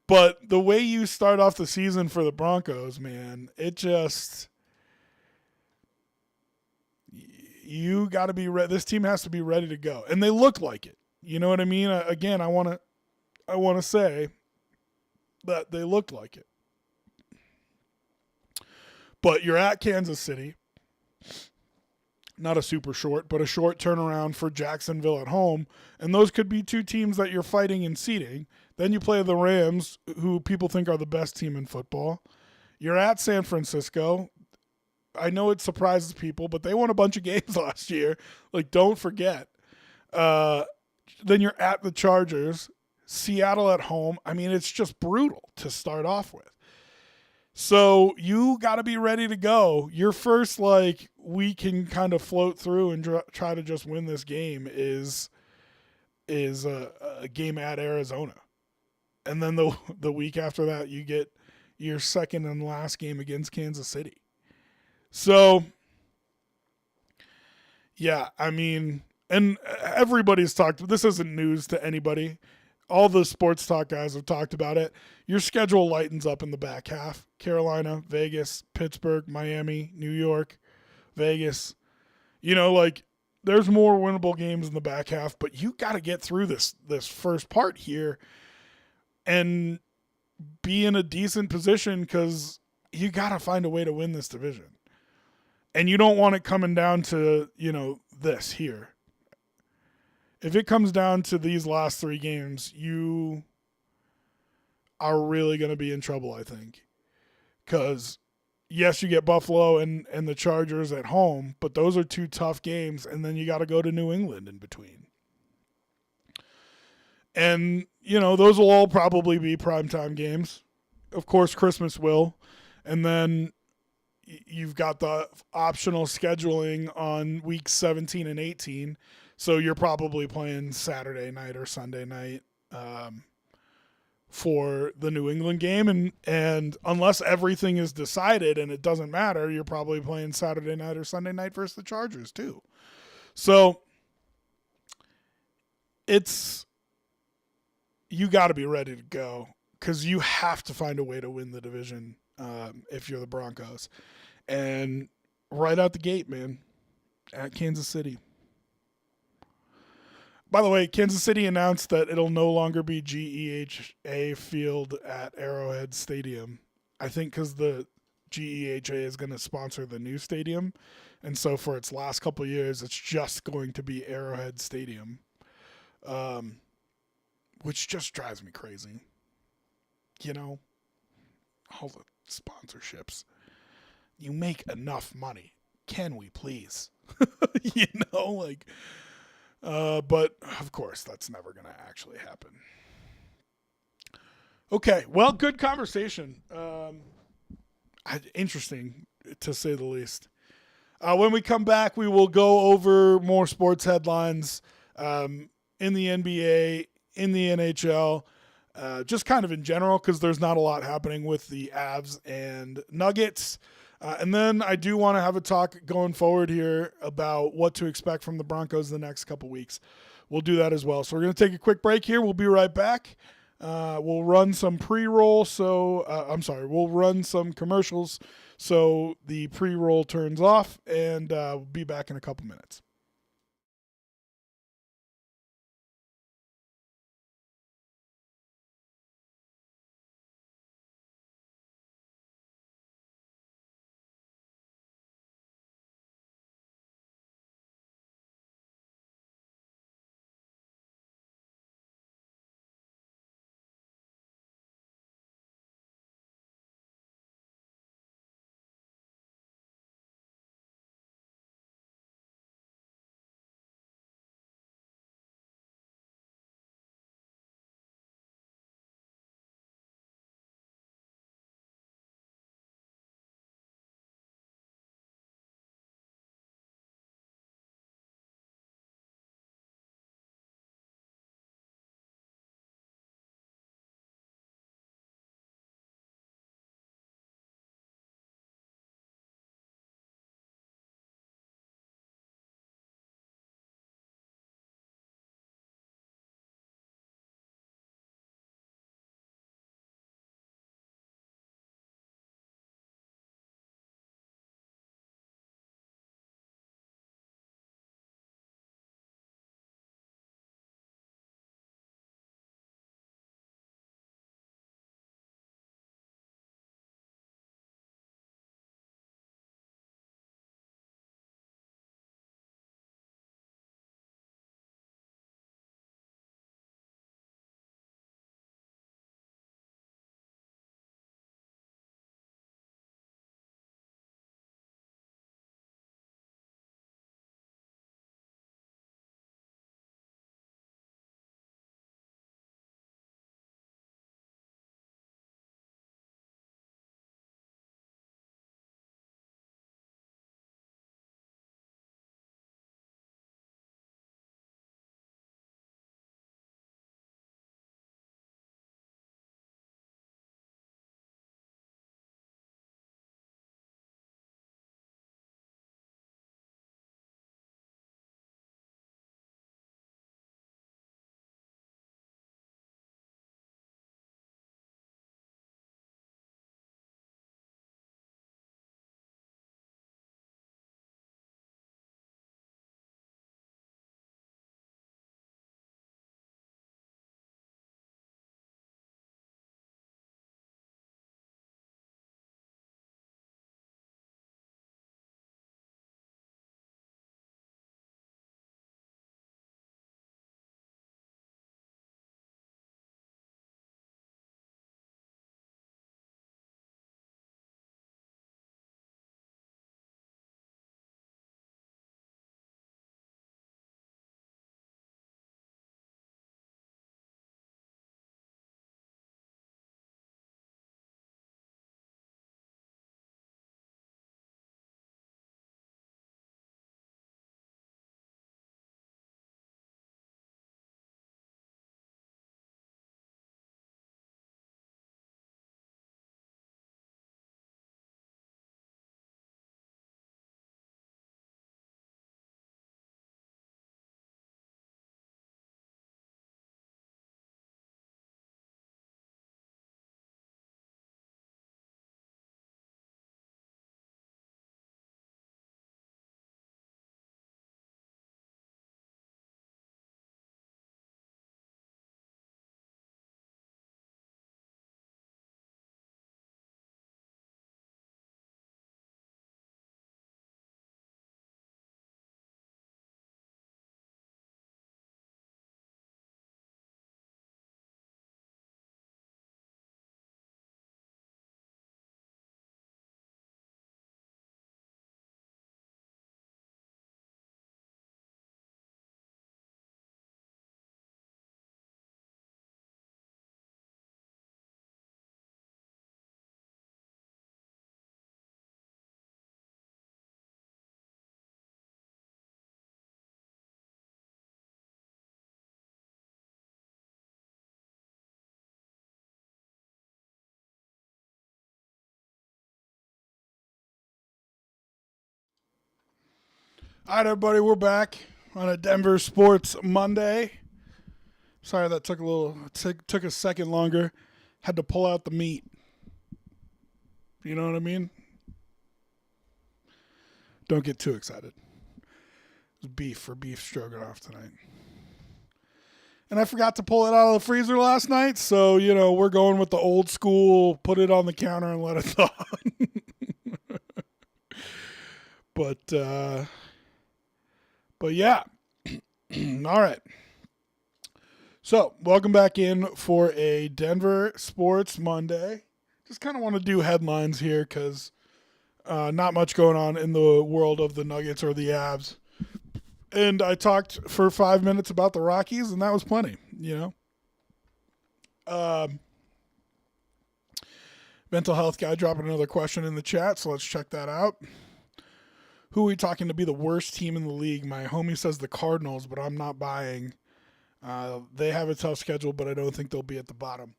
But the way you start off the season for the Broncos, man, you got to be ready. This team has to be ready to go, and they look like it. You know what I mean? Again, I want to say that they looked like it. But you're at Kansas City. Not a super short, but a short turnaround for Jacksonville at home. And those could be 2 teams that you're fighting in seeding. Then you play the Rams, who people think are the best team in football. You're at San Francisco. I know it surprises people, but they won a bunch of games last year. Like, don't forget. Then you're at the Chargers. Seattle at home. I mean, it's just brutal to start off with. So you got to be ready to go. Your first, we can kind of float through and try to just win this game is a game at Arizona. And then the week after that, you get your second and last game against Kansas City. So, yeah, I mean, and everybody's talked, this isn't news to anybody. All the sports talk guys have talked about it. Your schedule lightens up in the back half. Carolina, Vegas, Pittsburgh, Miami, New York, Vegas. There's more winnable games in the back half, but you got to get through this first part here and be in a decent position, because you got to find a way to win this division. And you don't want it coming down to, this here. If it comes down to these last 3 games, you are really going to be in trouble, I think. Because, yes, you get Buffalo and the Chargers at home, but those are 2 tough games, and then you got to go to New England in between. And, those will all probably be primetime games. Of course, Christmas will. And then you've got the optional scheduling on weeks 17 and 18. So you're probably playing Saturday night or Sunday night for the New England game. And unless everything is decided and it doesn't matter, you're probably playing Saturday night or Sunday night versus the Chargers too. So you got to be ready to go, because you have to find a way to win the division if you're the Broncos. And right out the gate, man, at Kansas City. By the way, Kansas City announced that it'll no longer be GEHA Field at Arrowhead Stadium. I think because the GEHA is going to sponsor the new stadium. And so for its last couple of years, it's just going to be Arrowhead Stadium, which just drives me crazy. All the sponsorships. You make enough money. Can we please? But of course, that's never going to actually happen. Okay, well, good conversation. Interesting, to say the least. When we come back, we will go over more sports headlines in the NBA, in the NHL, just kind of in general, because there's not a lot happening with the Avs and Nuggets. And then I do want to have a talk going forward here about what to expect from the Broncos the next couple weeks. We'll do that as well. So we're going to take a quick break here. We'll be right back. We'll run some pre-roll. We'll run some commercials so the pre-roll turns off, and we'll be back in a couple minutes. All right, everybody, we're back on a Denver Sports Monday. Sorry that took a second longer. Had to pull out the meat. You know what I mean? Don't get too excited. It was beef for beef stroganoff tonight. And I forgot to pull it out of the freezer last night, so, we're going with the old school, put it on the counter and let it thaw. But yeah. All right. So, welcome back in for a Denver Sports Monday. Just kind of want to do headlines here because not much going on in the world of the Nuggets or the Avs. And I talked for 5 minutes about the Rockies, and that was plenty, Mental health guy dropping another question in the chat, so let's check that out. Who are we talking to be the worst team in the league? My homie says the Cardinals, but I'm not buying. They have a tough schedule, but I don't think they'll be at the bottom.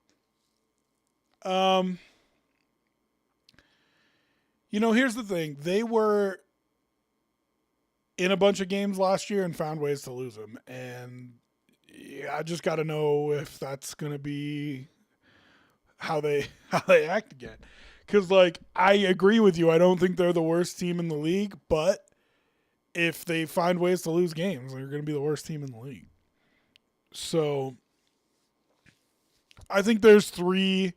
Here's the thing. They were in a bunch of games last year and found ways to lose them. And I just got to know if that's going to be how they act again. Because, I agree with you. I don't think they're the worst team in the league, but if they find ways to lose games, they're going to be the worst team in the league. So, I think there's 3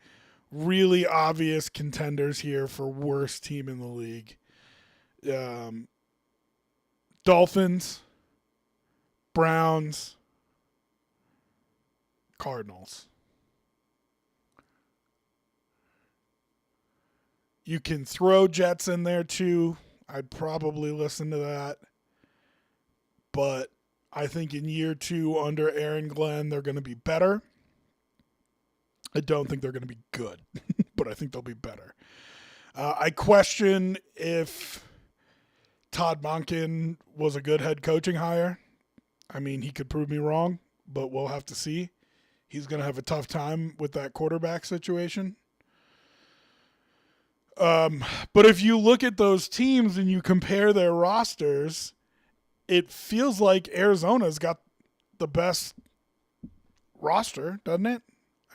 really obvious contenders here for worst team in the league. Dolphins, Browns, Cardinals. You can throw Jets in there too. I'd probably listen to that. But I think in year 2 under Aaron Glenn, they're going to be better. I don't think they're going to be good, but I think they'll be better. I question if Todd Monken was a good head coaching hire. I mean, he could prove me wrong, but we'll have to see. He's going to have a tough time with that quarterback situation. But if you look at those teams and you compare their rosters, it feels like Arizona's got the best roster, doesn't it?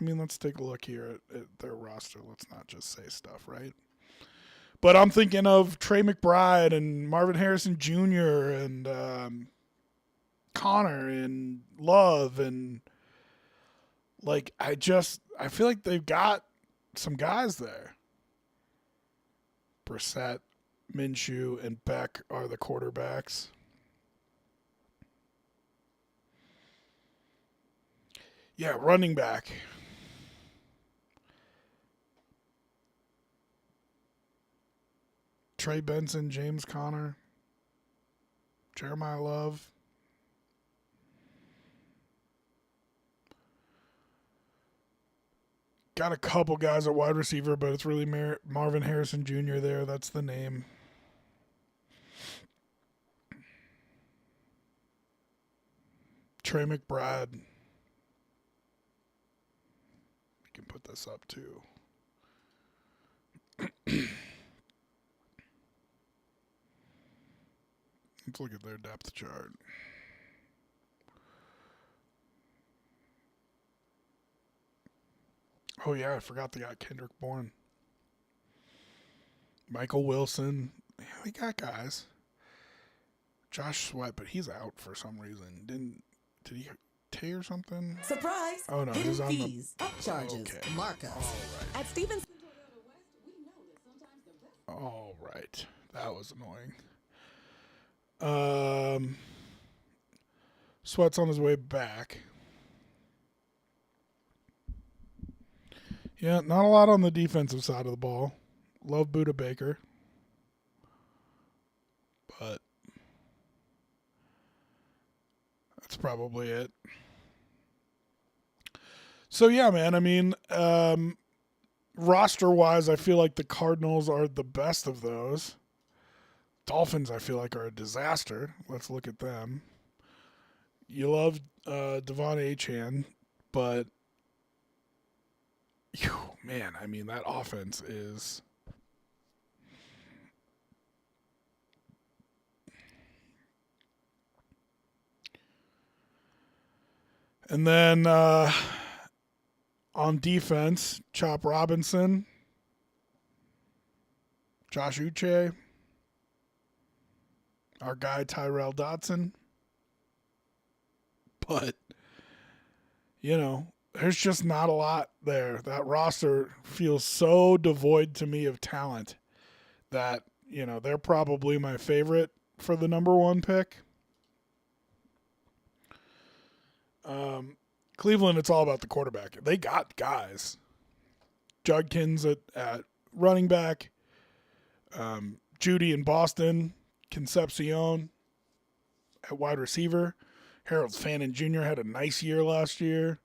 I mean, let's take a look here at their roster. Let's not just say stuff, right? But I'm thinking of Trey McBride and Marvin Harrison Jr. and Connor and Love and I feel like they've got some guys there. Brissett, Minshew, and Beck are the quarterbacks. Yeah, running back. Trey Benson, James Conner, Jeremiah Love. Got a couple guys at wide receiver, but it's really Marvin Harrison Jr. there. That's the name. Trey McBride. We can put this up too. Let's look at their depth chart. Oh, yeah, I forgot they got Kendrick Bourne. Michael Wilson. Yeah, we got guys. Josh Sweat, but he's out for some reason. Did he tear something? Surprise! Oh, no, Hidden he's on fees, the... upcharges, okay. markups. All At Stevenson. right. All right. That was annoying. Sweat's on his way back. Yeah, not a lot on the defensive side of the ball. Love Buda Baker. But that's probably it. So, yeah, man, I mean, roster-wise, I feel like the Cardinals are the best of those. Dolphins, I feel like, are a disaster. Let's look at them. You love Devon Achane, but man, I mean, that offense is And then on defense, Chop Robinson, Josh Uche, our guy Tyrell Dodson. But, there's just not a lot there. That roster feels so devoid to me of talent that, they're probably my favorite for the number one pick. Cleveland, it's all about the quarterback. They got guys. Judkins at running back. Judy in Boston. Concepcion at wide receiver. Harold Fannin Jr. had a nice year last year.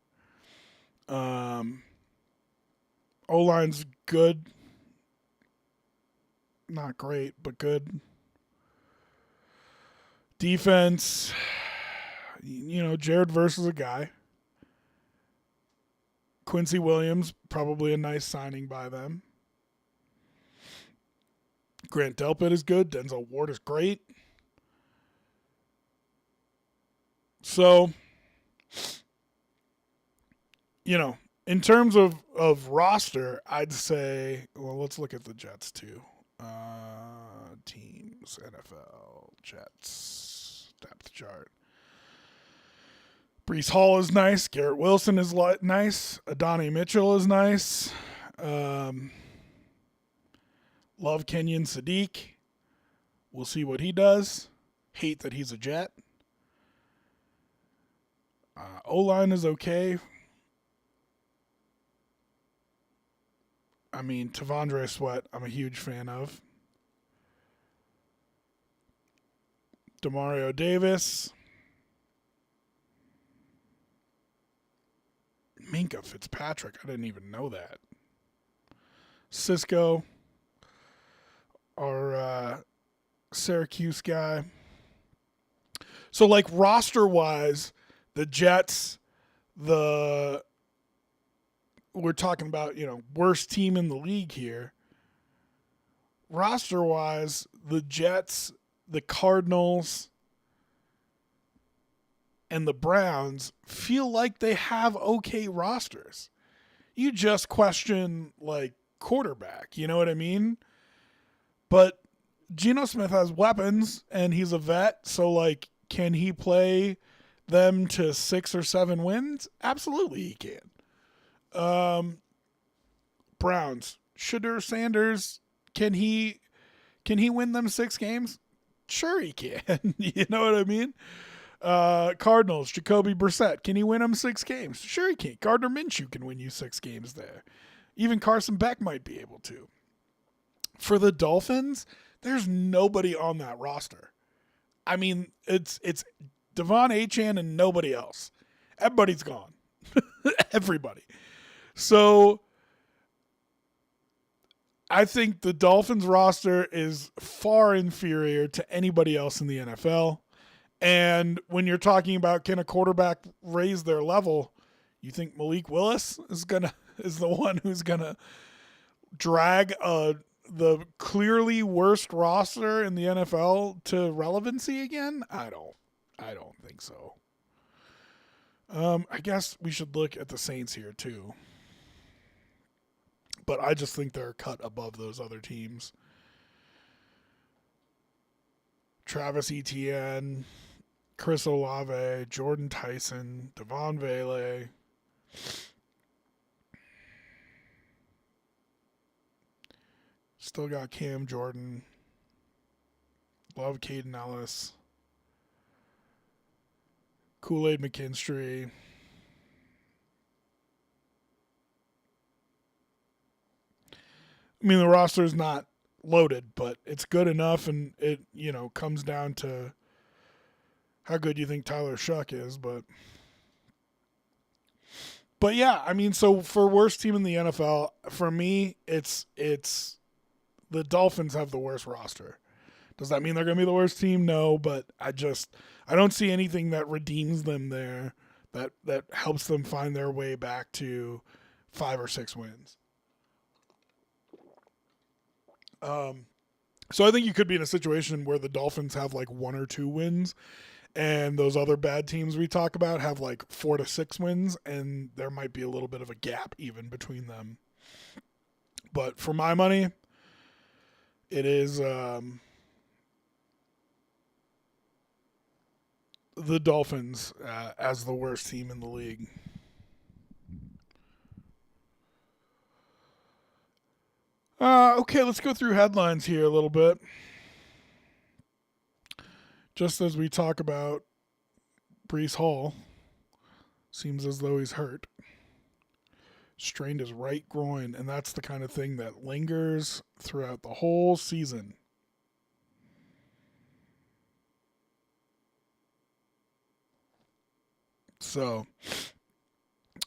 O-line's good. Not great, but good. Defense, Jared Verse is a guy. Quincy Williams, probably a nice signing by them. Grant Delpit is good. Denzel Ward is great. So, in terms of roster, I'd say, well, let's look at the Jets too. Teams, NFL, Jets, depth chart. Breece Hall is nice. Garrett Wilson is nice. Adonai Mitchell is nice. Love Kenyon Sadiq. We'll see what he does. Hate that he's a Jet. O-line is okay. I mean, Tavondre Sweat, I'm a huge fan of. Demario Davis. Minka Fitzpatrick. I didn't even know that. Cisco, our Syracuse guy. So, roster-wise, the Jets, we're talking about, worst team in the league here. Roster-wise, the Jets, the Cardinals, and the Browns feel like they have okay rosters. You just question, quarterback, you know what I mean? But Geno Smith has weapons, and he's a vet, so, can he play them to 6 or 7 wins? Absolutely he can. Browns. Shedeur Sanders, can he win them 6 games? Sure he can. You know what I mean? Cardinals, Jacoby Brissett, can he win them 6 games? Sure he can. Gardner Minshew can win you 6 games there. Even Carson Beck might be able to. For the Dolphins, there's nobody on that roster. I mean, it's Devon Achane and nobody else. Everybody's gone. Everybody. So I think the Dolphins roster is far inferior to anybody else in the NFL. And when you're talking about can a quarterback raise their level, you think Malik Willis is the one who's gonna drag the clearly worst roster in the NFL to relevancy again? I don't think so. I guess we should look at the Saints here too. But I just think they're cut above those other teams. Travis Etienne, Chris Olave, Jordan Tyson, Devon Vele. Still got Cam Jordan. Love Caden Ellis. Kool-Aid McKinstry. I mean, the roster is not loaded, but it's good enough, and it, comes down to how good you think Tyler Shuck is, but yeah, I mean, so for worst team in the NFL, for me, it's the Dolphins have the worst roster. Does that mean they're going to be the worst team? No, but I don't see anything that redeems them there, that helps them find their way back to 5 or 6 wins. So I think you could be in a situation where the Dolphins have 1 or 2 wins, And those other bad teams we talk about have like 4 to 6 wins, and there might be a little bit of a gap even between them. But for my money, it is the Dolphins as the worst team in the league. Okay, let's go through headlines here a little bit. Just as we talk about Breece Hall, seems as though he's hurt. Strained his right groin, and that's the kind of thing that lingers throughout the whole season. So,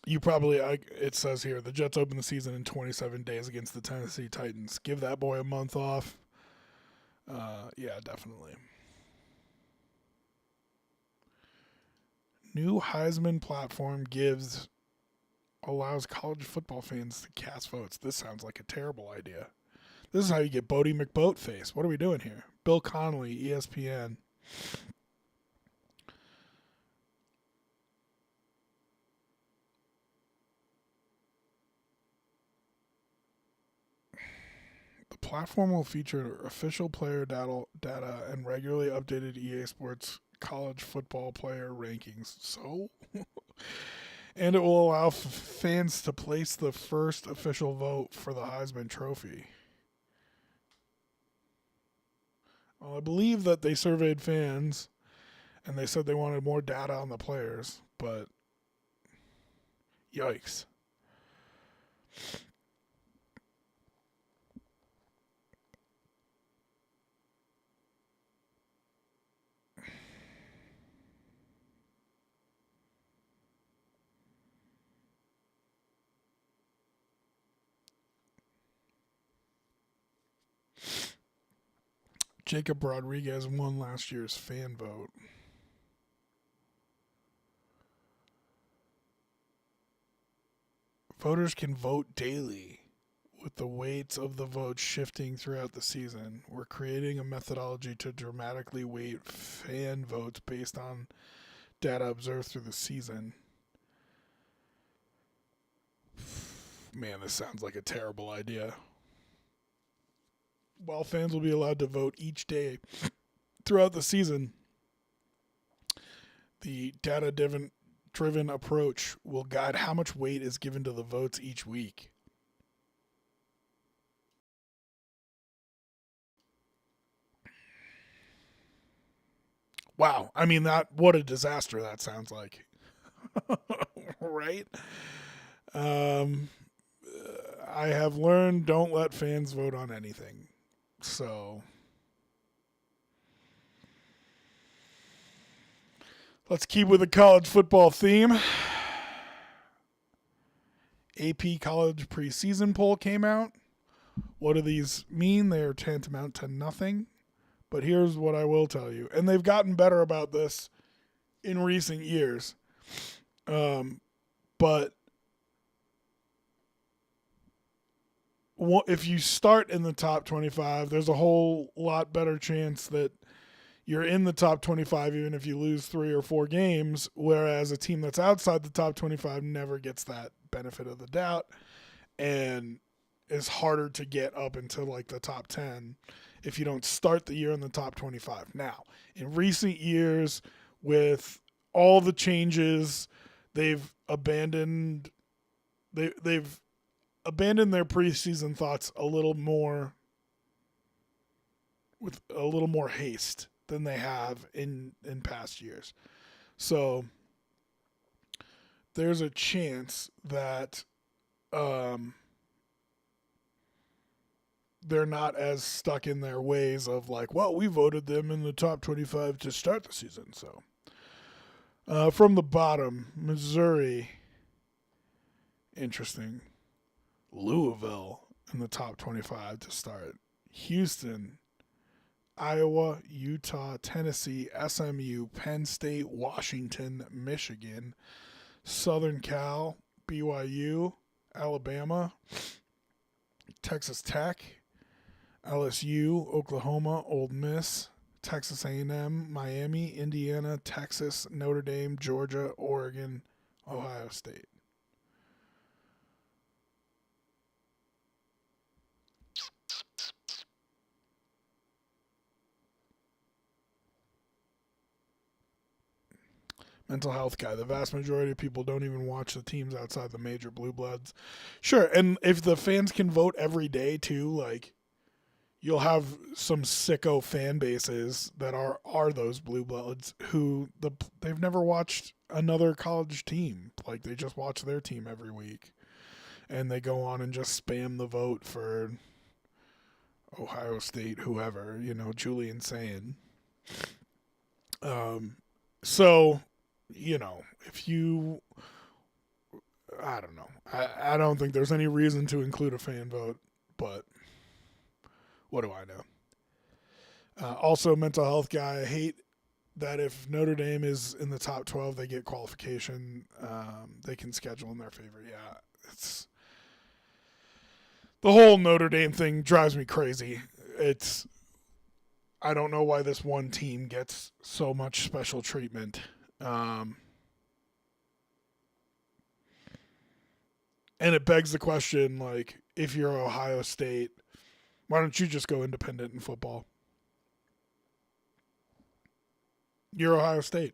it says here, the Jets open the season in 27 days against the Tennessee Titans. Give that boy a month off. Yeah, definitely. New Heisman platform allows college football fans to cast votes. This sounds like a terrible idea. This is how you get Bodie McBoatface. What are we doing here? Bill Connolly, ESPN. The platform will feature official player data and regularly updated EA Sports college football player rankings. So? And it will allow fans to place the first official vote for the Heisman Trophy. Well, I believe that they surveyed fans and they said they wanted more data on the players, but yikes. Jacob Rodriguez won last year's fan vote. Voters can vote daily, with the weights of the votes shifting throughout the season. We're creating a methodology to dramatically weight fan votes based on data observed through the season. Man, this sounds like a terrible idea. While fans will be allowed to vote each day throughout the season, the data-driven approach will guide how much weight is given to the votes each week. Wow, I mean what a disaster that sounds like. Right? Um, I have learned don't let fans vote on anything. So let's keep with the college football theme. AP college preseason poll came out. What do these mean? They are tantamount to nothing. But here's what I will tell you. And they've gotten better about this in recent years. But if you start in the top 25, there's a whole lot better chance that you're in the top 25 even if you lose 3 or 4 games, whereas a team that's outside the top 25 never gets that benefit of the doubt and is harder to get up into like the top 10 if you don't start the year in the top 25. Now, in recent years, with all the changes, they've abandoned their preseason thoughts a little more with a little more haste than they have in past years. So there's a chance that they're not as stuck in their ways of like, well, we voted them in the top 25 to start the season. So from the bottom, Missouri, interesting. Louisville in the top 25 to start. Houston, Iowa, Utah, Tennessee, SMU, Penn State, Washington, Michigan, Southern Cal, BYU, Alabama, Texas Tech, LSU, Oklahoma, Ole Miss, Texas A&M, Miami, Indiana, Texas, Notre Dame, Georgia, Oregon, Ohio State. Mental health guy. The vast majority of people don't even watch the teams outside the major blue bloods. Sure, and if the fans can vote every day too, like you'll have some sicko fan bases that are those blue bloods who they've never watched another college team. Like they just watch their team every week, and they go on and just spam the vote for Ohio State, whoever, Julian saying. So, if you, I don't know. I don't think there's any reason to include a fan vote, but what do I know? Also, mental health guy, I hate that if Notre Dame is in the top 12, they get qualification. They can schedule in their favor. Yeah, it's the whole Notre Dame thing drives me crazy. I don't know why this one team gets so much special treatment. And it begs the question, like, if you're Ohio State, why don't you just go independent in football? You're Ohio State.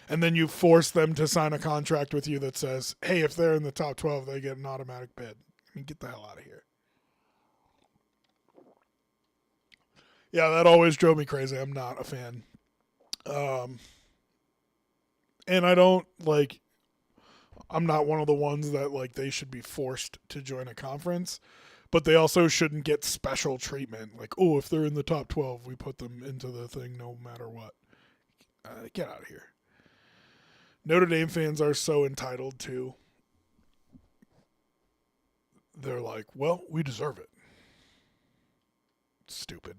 And then you force them to sign a contract with you that says, hey, if they're in the top 12, they get an automatic bid. I mean, get the hell out of here. Yeah, that always drove me crazy. I'm not a fan. And I don't, like, I'm not one of the ones that, like, they should be forced to join a conference. But they also shouldn't get special treatment. Like, oh, if they're in the top 12, we put them into the thing no matter what. Get out of here. Notre Dame fans are so entitled to. They're like, well, we deserve it. Stupid.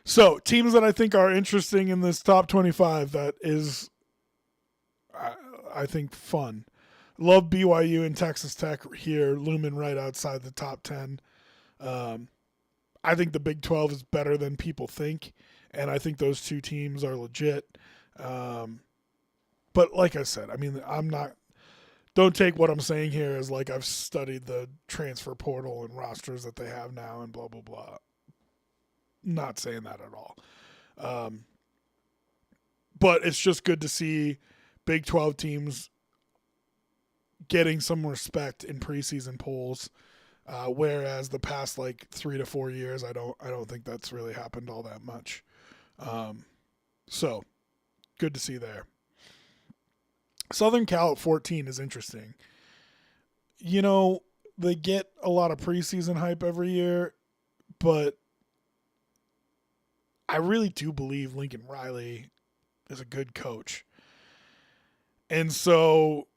So teams that I think are interesting in this top 25 that is, I think, fun. Love BYU and Texas Tech here, looming right outside the top 10. I think the Big 12 is better than people think, and I think those two teams are legit. But like I said, I mean, don't take what I'm saying here as like I've studied the transfer portal and rosters that they have now and blah, blah, blah. Not saying that at all. But it's just good to see Big 12 teams getting some respect in preseason polls, whereas the past like 3 to 4 years, I don't think that's really happened all that much. So good to see there. Southern Cal at 14 is interesting. They get a lot of preseason hype every year, but I really do believe Lincoln Riley is a good coach. And so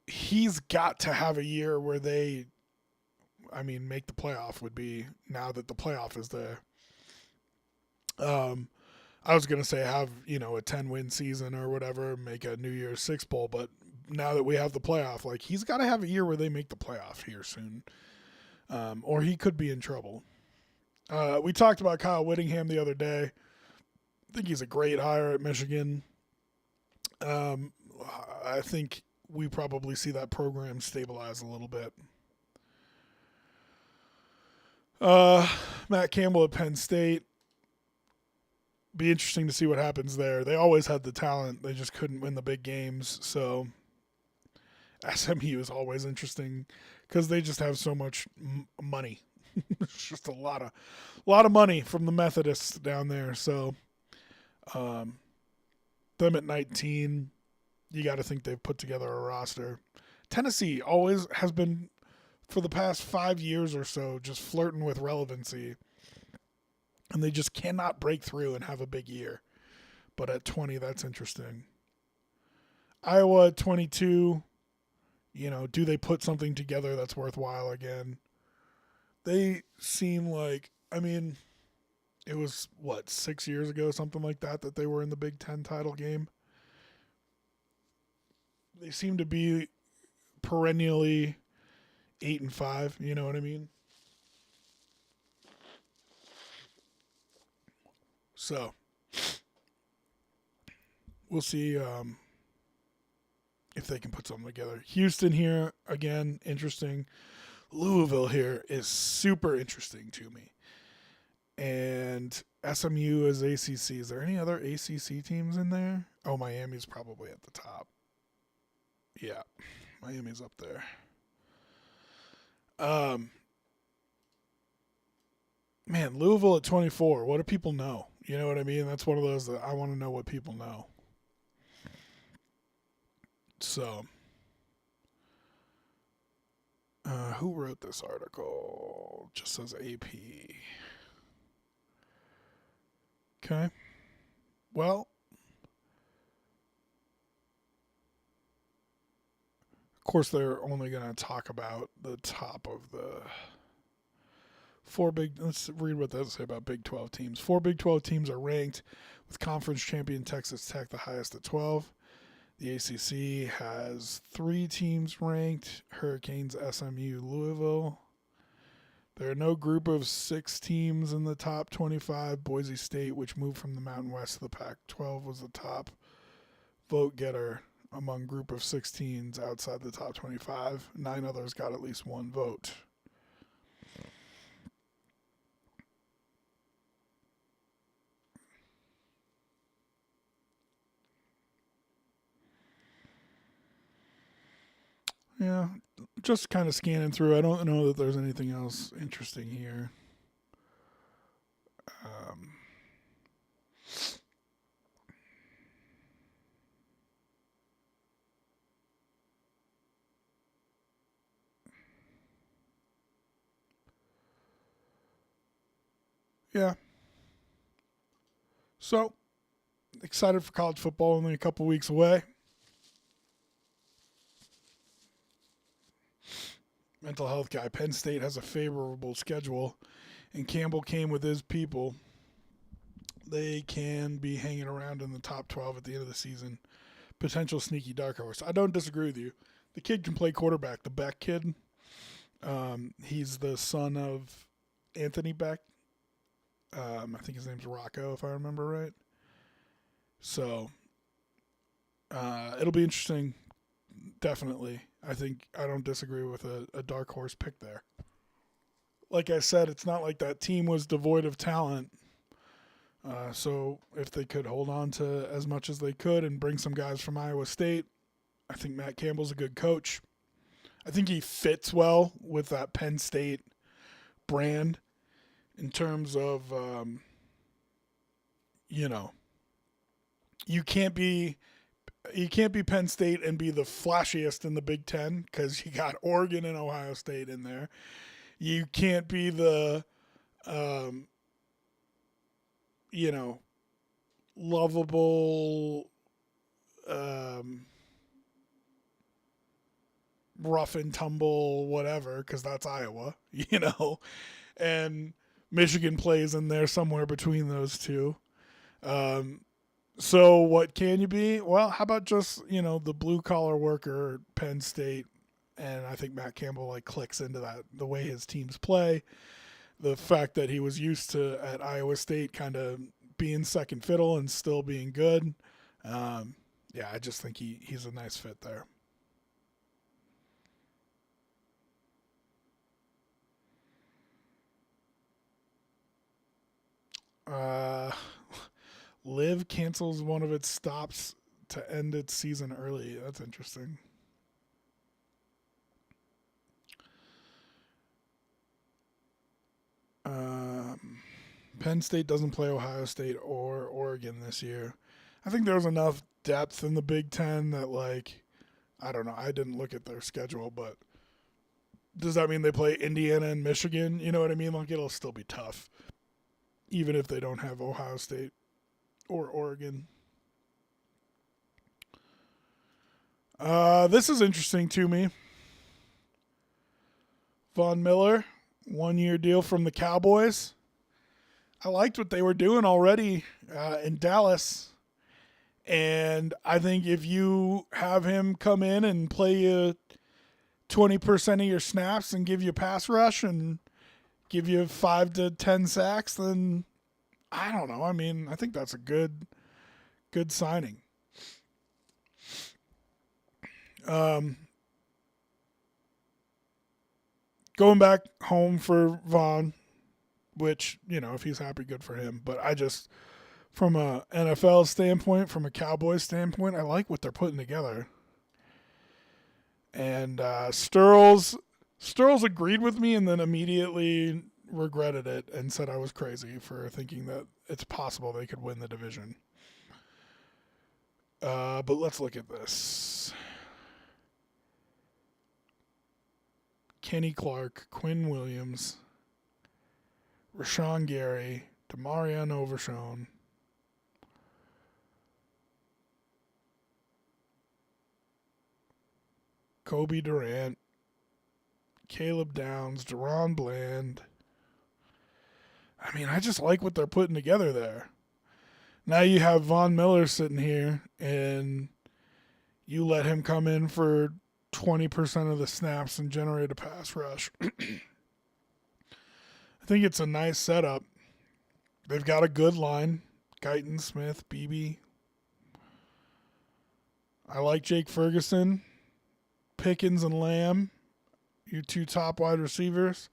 he's got to have a year where make the playoff would be now that the playoff is there. I was going to say have, a 10-win season or whatever, make a New Year's Six Bowl, but now that we have the playoff, like he's got to have a year where they make the playoff here soon. Or he could be in trouble. We talked about Kyle Whittingham the other day. I think he's a great hire at Michigan. I think we probably see that program stabilize a little bit. Matt Campbell at Penn State. Be interesting to see what happens there. They always had the talent. They just couldn't win the big games. So SMU is always interesting because they just have so much money. It's just a lot of money from the Methodists down there. So them at 19, you got to think they've put together a roster. Tennessee always has been, for the past 5 years or so, just flirting with relevancy. And they just cannot break through and have a big year. But at 20, that's interesting. Iowa at 22, do they put something together that's worthwhile again? They seem like, it was, 6 years ago, something like that they were in the Big Ten title game. They seem to be perennially 8-5, you know what I mean? So we'll see if they can put something together. Houston here, again, interesting. Louisville here is super interesting to me. And SMU is ACC. Is there any other ACC teams in there? Oh, Miami's probably at the top. Yeah, Miami's up there. Man, Louisville at 24. What do people know? You know what I mean? That's one of those that I want to know what people know. So, who wrote this article? Just says AP. Okay. Well, of course, they're only going to talk about the top of the four big. Let's read what they say about Big 12 teams. 4 Big 12 teams are ranked, with conference champion Texas Tech the highest at 12. The ACC has 3 teams ranked: Hurricanes, SMU, Louisville. There are no group of 6 teams in the top 25. Boise State, which moved from the Mountain West to the Pac-12, was the top vote getter among group of 6 teams outside the top 25. 9 others got at least 1 vote. Yeah, just kind of scanning through. I don't know that there's anything else interesting here. Yeah. So, excited for college football, only a couple weeks away. Mental health guy. Penn State has a favorable schedule, and Campbell came with his people. They can be hanging around in the top 12 at the end of the season. Potential sneaky dark horse. I don't disagree with you. The kid can play quarterback. The Beck kid. He's the son of Anthony Beck. I think his name's Rocco, if I remember right. So it'll be interesting. Definitely. I don't disagree with a dark horse pick there. Like I said, it's not like that team was devoid of talent. So if they could hold on to as much as they could and bring some guys from Iowa State, I think Matt Campbell's a good coach. I think he fits well with that Penn State brand in terms of, you can't be Penn State and be the flashiest in the Big Ten because you got Oregon and Ohio State in there. You can't be the, lovable, rough and tumble, whatever, because that's Iowa, and Michigan plays in there somewhere between those two. So what can you be? Well, how about just, the blue collar worker, Penn State? And I think Matt Campbell clicks into that, the way his teams play, the fact that he was used to at Iowa State kind of being second fiddle and still being good. I just think he's a nice fit there. Liv cancels one of its stops to end its season early. That's interesting. Penn State doesn't play Ohio State or Oregon this year. I think there's enough depth in the Big Ten that, I don't know. I didn't look at their schedule, but does that mean they play Indiana and Michigan? You know what I mean? It'll still be tough, even if they don't have Ohio State or Oregon. This is interesting to me. Von Miller, 1-year deal from the Cowboys. I liked what they were doing already in Dallas. And I think if you have him come in and play you 20% of your snaps and give you pass rush and give you 5 to 10 sacks, then I don't know. I mean, I think that's a good signing. Um, Going back home for Vaughn, which, if he's happy, good for him. But I just, from a NFL standpoint, from a Cowboys standpoint, I like what they're putting together. And Sterls agreed with me and then immediately regretted it and said I was crazy for thinking that it's possible they could win the division. But let's look at this. Kenny Clark, Quinn Williams, Rashawn Gary, Demarion Overshone, Kobe Durant, Caleb Downs, Deron Bland. I mean, I just like what they're putting together there. Now you have Von Miller sitting here, and you let him come in for 20% of the snaps and generate a pass rush. I think it's a nice setup. They've got a good line. Guyton, Smith, Beebe. I like Jake Ferguson, Pickens, and Lamb, your two top wide receivers.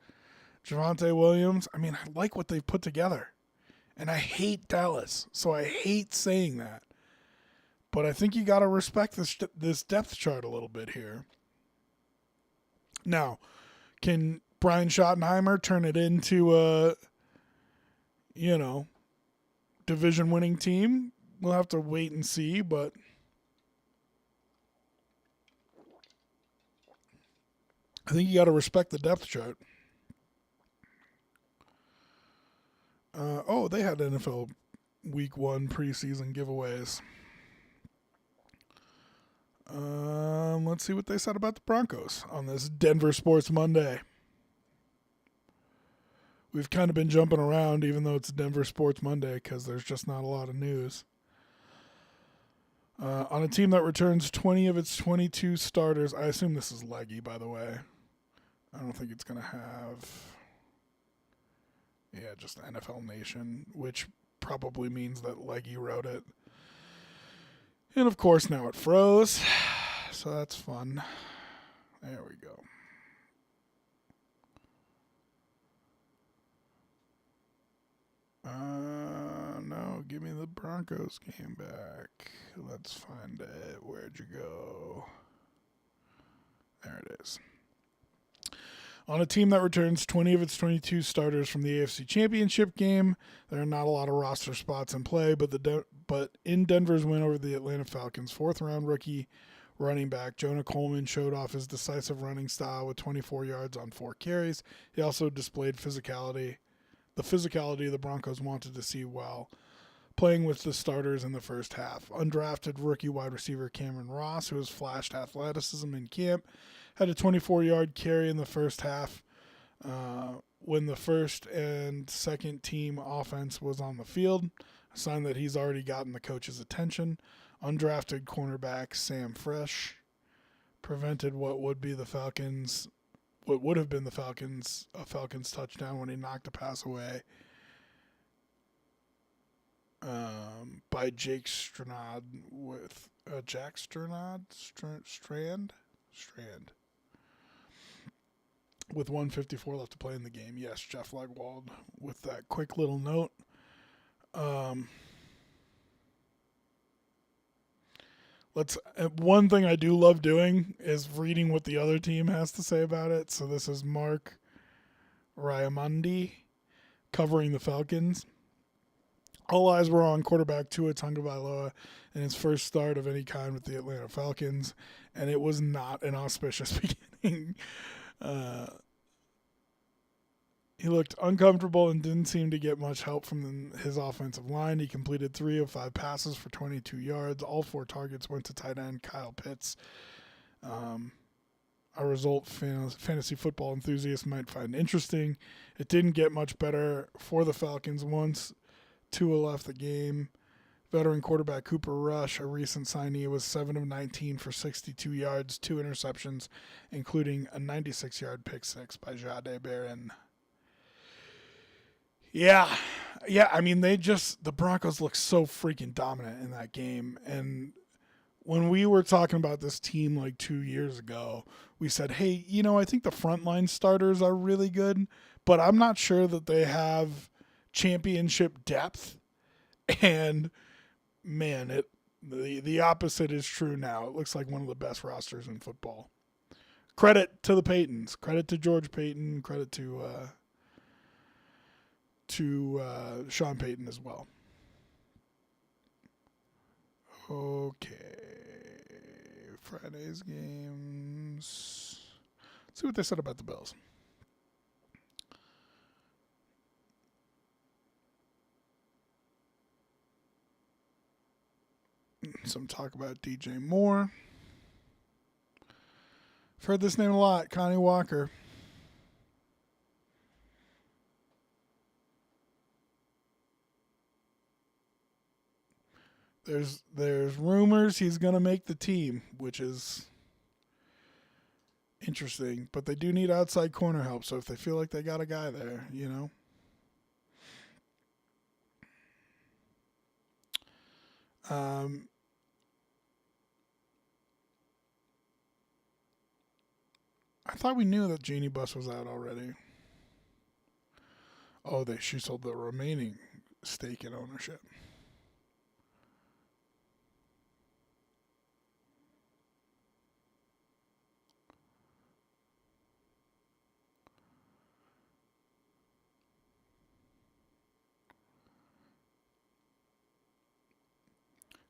Javonte Williams. I mean, I like what they've put together. And I hate Dallas, so I hate saying that. But I think you got to respect this depth chart a little bit here. Now, can Brian Schottenheimer turn it into a, division-winning team? We'll have to wait and see, but I think you got to respect the depth chart. They had NFL Week 1 preseason giveaways. Let's see what they said about the Broncos on this Denver Sports Monday. We've kind of been jumping around even though it's Denver Sports Monday because there's just not a lot of news. On a team that returns 20 of its 22 starters, I assume this is leggy, by the way. I don't think it's going to have... Yeah, just NFL Nation, which probably means that Leggy wrote it. And of course, now it froze. So that's fun. There we go. No, give me the Broncos game back. Let's find it. Where'd you go? There it is. On a team that returns 20 of its 22 starters from the AFC Championship game, there are not a lot of roster spots in play, but in Denver's win over the Atlanta Falcons, fourth-round rookie running back Jonah Coleman showed off his decisive running style with 24 yards on 4 carries. He also displayed the physicality the Broncos wanted to see while playing with the starters in the first half. Undrafted rookie wide receiver Cameron Ross, who has flashed athleticism in camp, had a 24-yard carry in the first half when the first and second team offense was on the field, a sign that he's already gotten the coach's attention. Undrafted cornerback Sam Fresh prevented what would have been the Falcons' a Falcons touchdown when he knocked a pass away by Jake Strand with Jack Strand. With 1:54 left to play in the game. Yes, Jeff Legwold with that quick little note. One thing I do love doing is reading what the other team has to say about it. So this is Mark Raimondi covering the Falcons. All eyes were on quarterback Tua Tagovailoa in his first start of any kind with the Atlanta Falcons, and it was not an auspicious beginning. He looked uncomfortable and didn't seem to get much help from his offensive line. He completed 3 of 5 passes for 22 yards. All 4 targets went to tight end Kyle Pitts. A result fantasy football enthusiasts might find interesting. It didn't get much better for the Falcons once Tua left the game. Veteran quarterback Cooper Rush, a recent signee, was 7 of 19 for 62 yards, 2 interceptions, including a 96-yard pick six by Jade Barron. Yeah. Yeah, I mean, the Broncos look so freaking dominant in that game. And when we were talking about this team like 2 years ago, we said, hey, I think the frontline starters are really good, but I'm not sure that they have championship depth. And man, the opposite is true now. It looks like one of the best rosters in football. Credit to the Paytons. Credit to George Payton. Credit to Sean Payton as well. Okay, Friday's games. Let's see what they said about the Bills. Some talk about DJ Moore. I've heard this name a lot. Connie Walker. There's rumors he's gonna make the team, which is interesting. But they do need outside corner help. So if they feel like they got a guy there, Um, I thought we knew that Jeannie Buss was out already. Oh, she sold the remaining stake in ownership.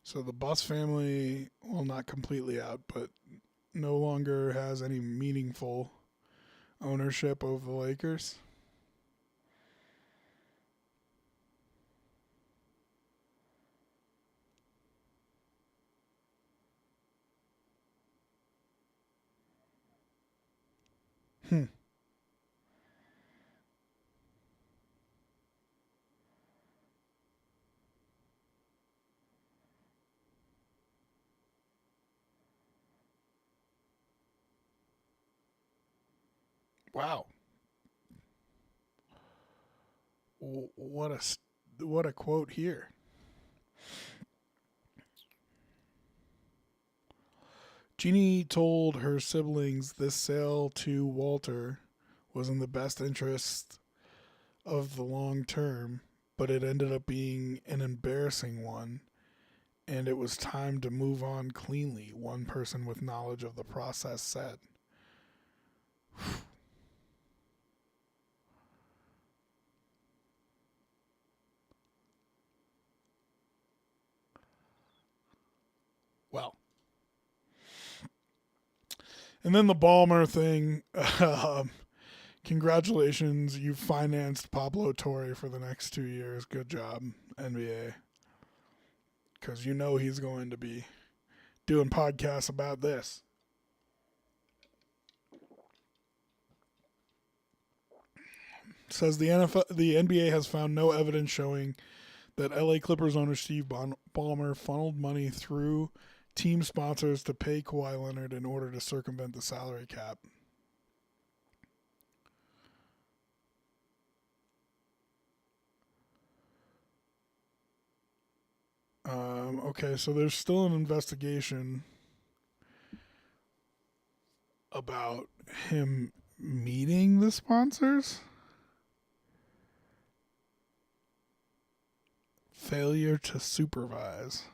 So the Buss family, well, not completely out, but no longer has any meaningful ownership of the Lakers. Hmm. Wow. What a quote here. Jeannie told her siblings this sale to Walter was in the best interest of the long term, but it ended up being an embarrassing one, and it was time to move on cleanly, one person with knowledge of the process said. Well, and then the Ballmer thing. Congratulations, you financed Pablo Torre for the next 2 years. Good job, NBA. Because he's going to be doing podcasts about this. It says the NBA has found no evidence showing that LA Clippers owner Steve Ballmer funneled money through team sponsors to pay Kawhi Leonard in order to circumvent the salary cap. Okay, so there's still an investigation about him meeting the sponsors. Failure to supervise.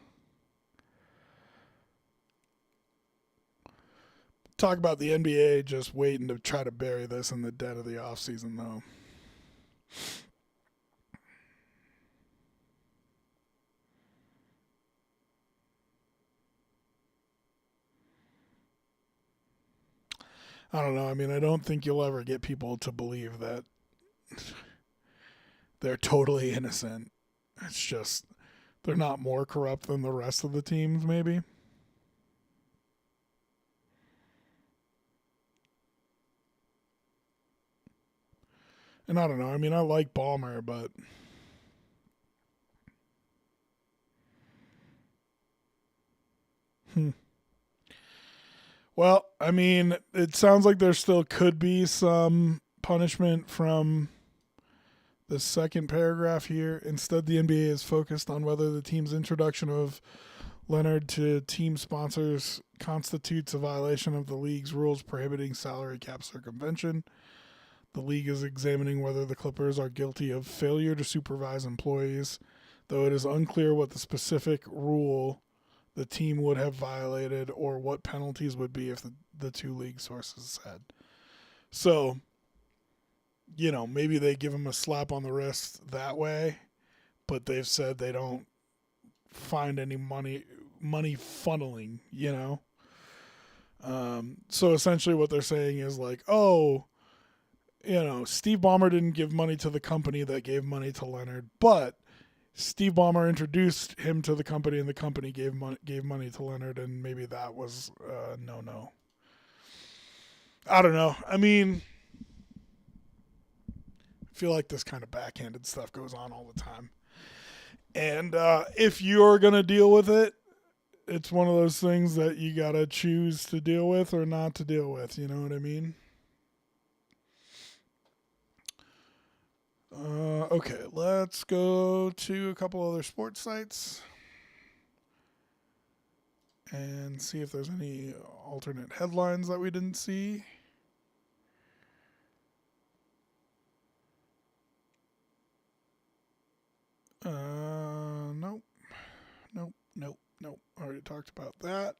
Talk about the NBA just waiting to try to bury this in the dead of the offseason, though. I don't know. I mean, I don't think you'll ever get people to believe that they're totally innocent. It's just they're not more corrupt than the rest of the teams, maybe. And I don't know. I mean, I like Ballmer, but hmm. Well, I mean, it sounds like there still could be some punishment from The second paragraph here. Instead, the NBA is focused on whether the team's introduction of Leonard to team sponsors constitutes a violation of the league's rules prohibiting salary cap circumvention. The league is examining whether the Clippers are guilty of failure to supervise employees, though it is unclear what the specific rule the team would have violated or what penalties would be if the two league sources said. So, maybe they give him a slap on the wrist that way, but they've said they don't find any money funneling, So essentially what they're saying is like, Steve Ballmer didn't give money to the company that gave money to Leonard, but Steve Ballmer introduced him to the company, and the company gave money to Leonard, and maybe that was no. I don't know. I mean, I feel like this kind of backhanded stuff goes on all the time. And if you're going to deal with it, it's one of those things that you got to choose to deal with or not to deal with. You know what I mean? Okay, let's go to a couple other sports sites and see if there's any alternate headlines that we didn't see. Nope. Already talked about that.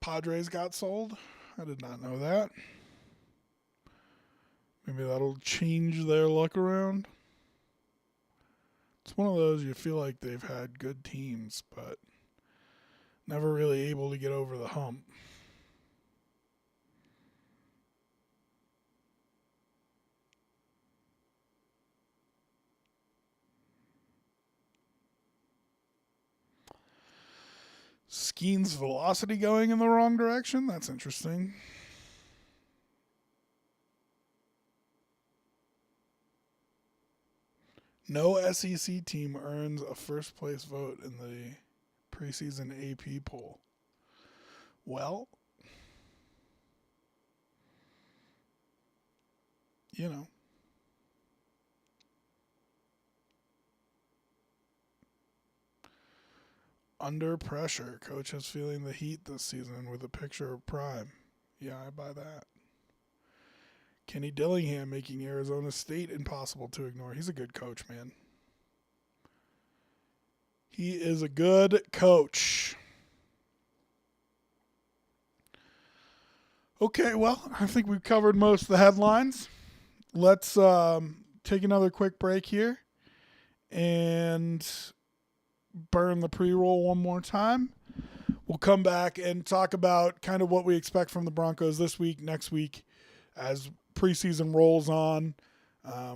Padres got sold. I did not know that. Maybe that'll change their luck around. It's one of those you feel like they've had good teams, but never really able to get over the hump. Skeen's velocity going in the wrong direction? That's interesting. No SEC team earns a first place vote in the preseason AP poll. Well, under pressure, coach is feeling the heat this season with a picture of Prime. Yeah, I buy that. Kenny Dillingham making Arizona State impossible to ignore. He's a good coach, man. He is a good coach. Okay, well, I think we've covered most of the headlines. Let's take another quick break here and burn the pre-roll one more time. We'll come back and talk about kind of what we expect from the Broncos this week, next week, as preseason rolls on,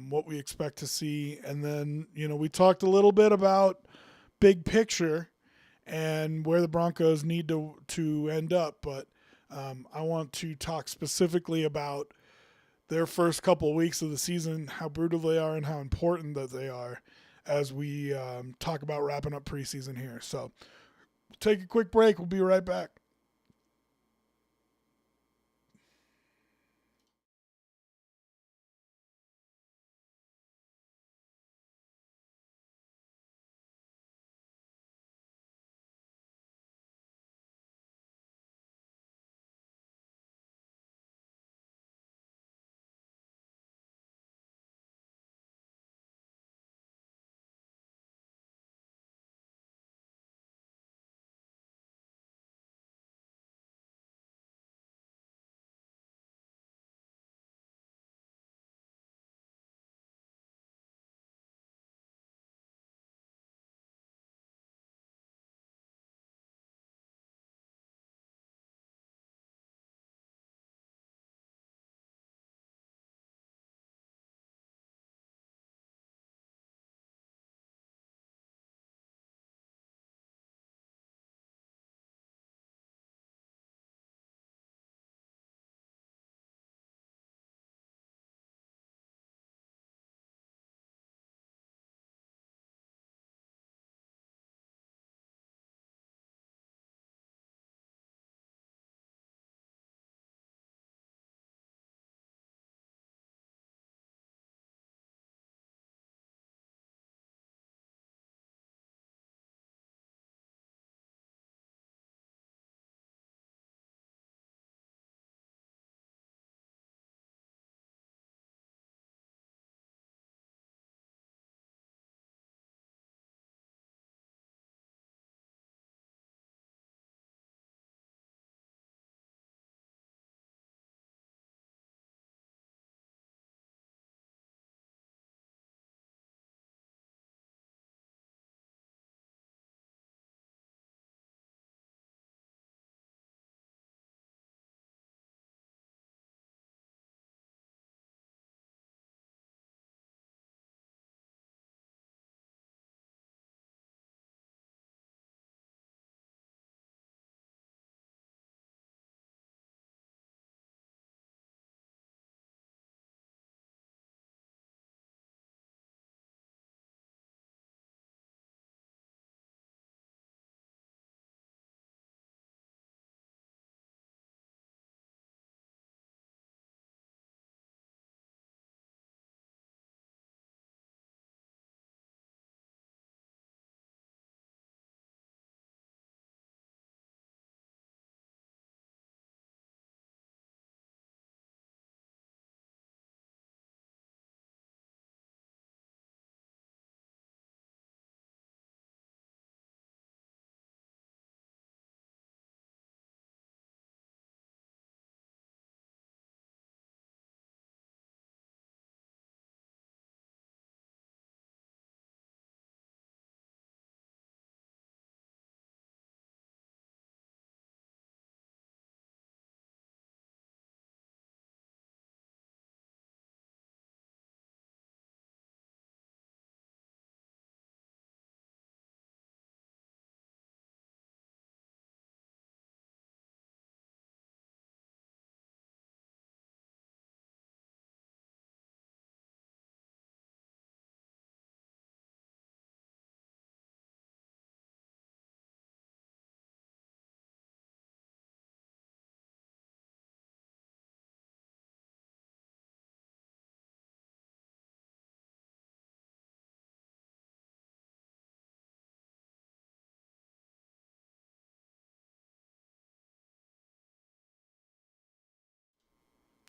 what we expect to see. And then, we talked a little bit about big picture and where the Broncos need to end up. But I want to talk specifically about their first couple of weeks of the season, how brutal they are and how important that they are as we talk about wrapping up preseason here. So take a quick break. We'll be right back.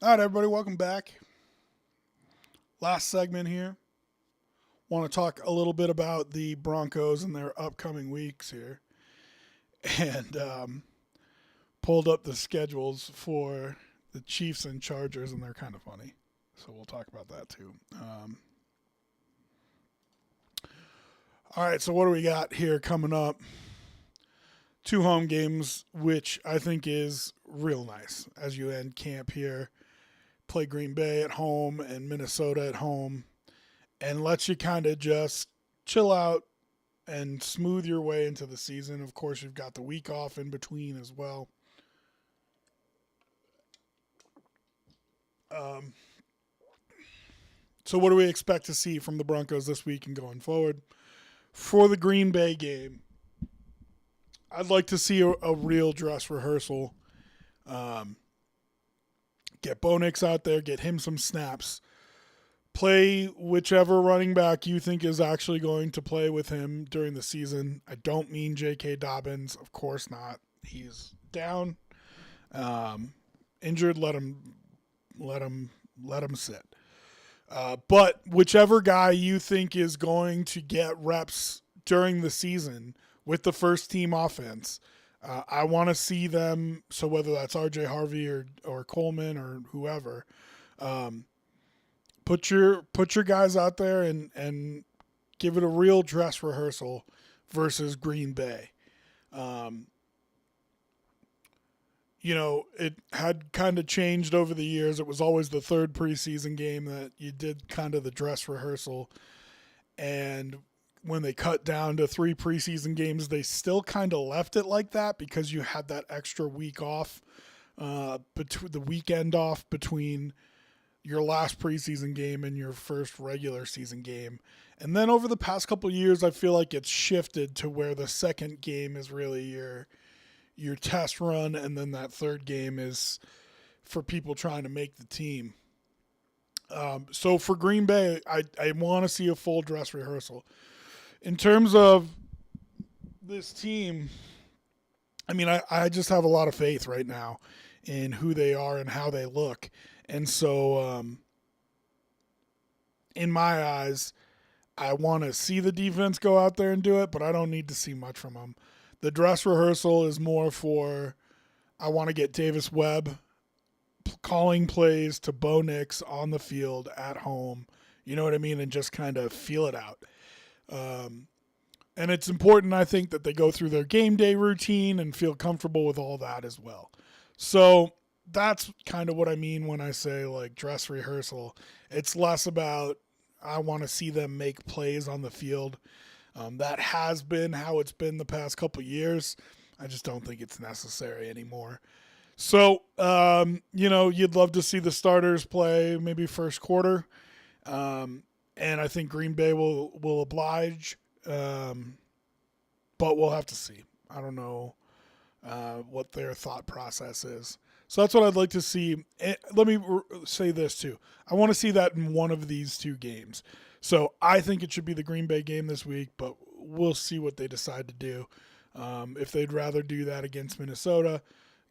All right, everybody, welcome back. Last segment here. Want to talk a little bit about the Broncos and their upcoming weeks here. And pulled up the schedules for the Chiefs and Chargers, and they're kind of funny. So we'll talk about that too. All right, so what do we got here coming up? 2 home games, which I think is real nice as you end camp here. Play Green Bay at home and Minnesota at home, and lets you kind of just chill out and smooth your way into the season. Of course, you've got the week off in between as well. So what do we expect to see from the Broncos this week and going forward? For the Green Bay game, I'd like to see a real dress rehearsal. Get Bo Nix out there, get him some snaps. Play whichever running back you think is actually going to play with him during the season. I don't mean J.K. Dobbins. Of course not. He's down. Injured, let him sit. But whichever guy you think is going to get reps during the season with the first team offense, I want to see them. So whether that's R.J. Harvey or Coleman or whoever, put your guys out there and give it a real dress rehearsal versus Green Bay. It had kind of changed over the years. It was always the third preseason game that you did kind of the dress rehearsal. And when they cut down to 3 preseason games, they still kind of left it like that because you had that extra week off, between the weekend off between your last preseason game and your first regular season game. And then over the past couple of years, I feel like it's shifted to where the second game is really your test run, and then that third game is for people trying to make the team. So for Green Bay, I want to see a full dress rehearsal. In terms of this team, I mean, I just have a lot of faith right now in who they are and how they look. And so in my eyes, I want to see the defense go out there and do it, but I don't need to see much from them. The dress rehearsal is more for, I want to get Davis Webb calling plays to Bo Nix on the field at home. You know what I mean? And just kind of feel it out. And it's important, I think, that they go through their game day routine and feel comfortable with all that as well. So that's kind of what I mean when I say like dress rehearsal. It's less about I want to see them make plays on the field. That has been how it's been the past couple years. I just don't think it's necessary anymore. So, you'd love to see the starters play maybe first quarter. And I think Green Bay will oblige. But we'll have to see. I don't know what their thought process is. So that's what I'd like to see. Let me say this too. I want to see that in one of these 2 games. So I think it should be the Green Bay game this week, but we'll see what they decide to do. If they'd rather do that against Minnesota,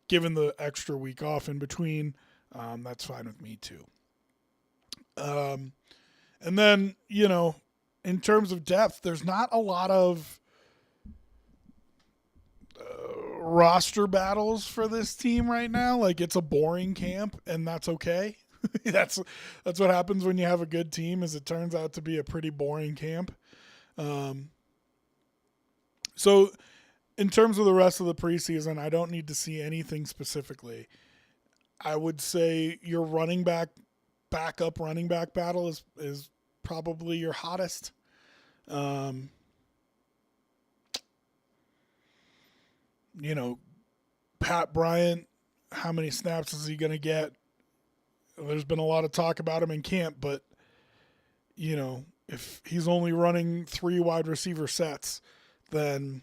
given the extra week off in between, that's fine with me too. And then, in terms of depth, there's not a lot of roster battles for this team right now. Like, it's a boring camp, and that's okay. That's what happens when you have a good team, is it turns out to be a pretty boring camp. So in terms of the rest of the preseason, I don't need to see anything specifically. I would say your backup running back battle is probably your hottest. Pat Bryant, how many snaps is he going to get? There's been a lot of talk about him in camp, but, if he's only running 3 wide receiver sets, then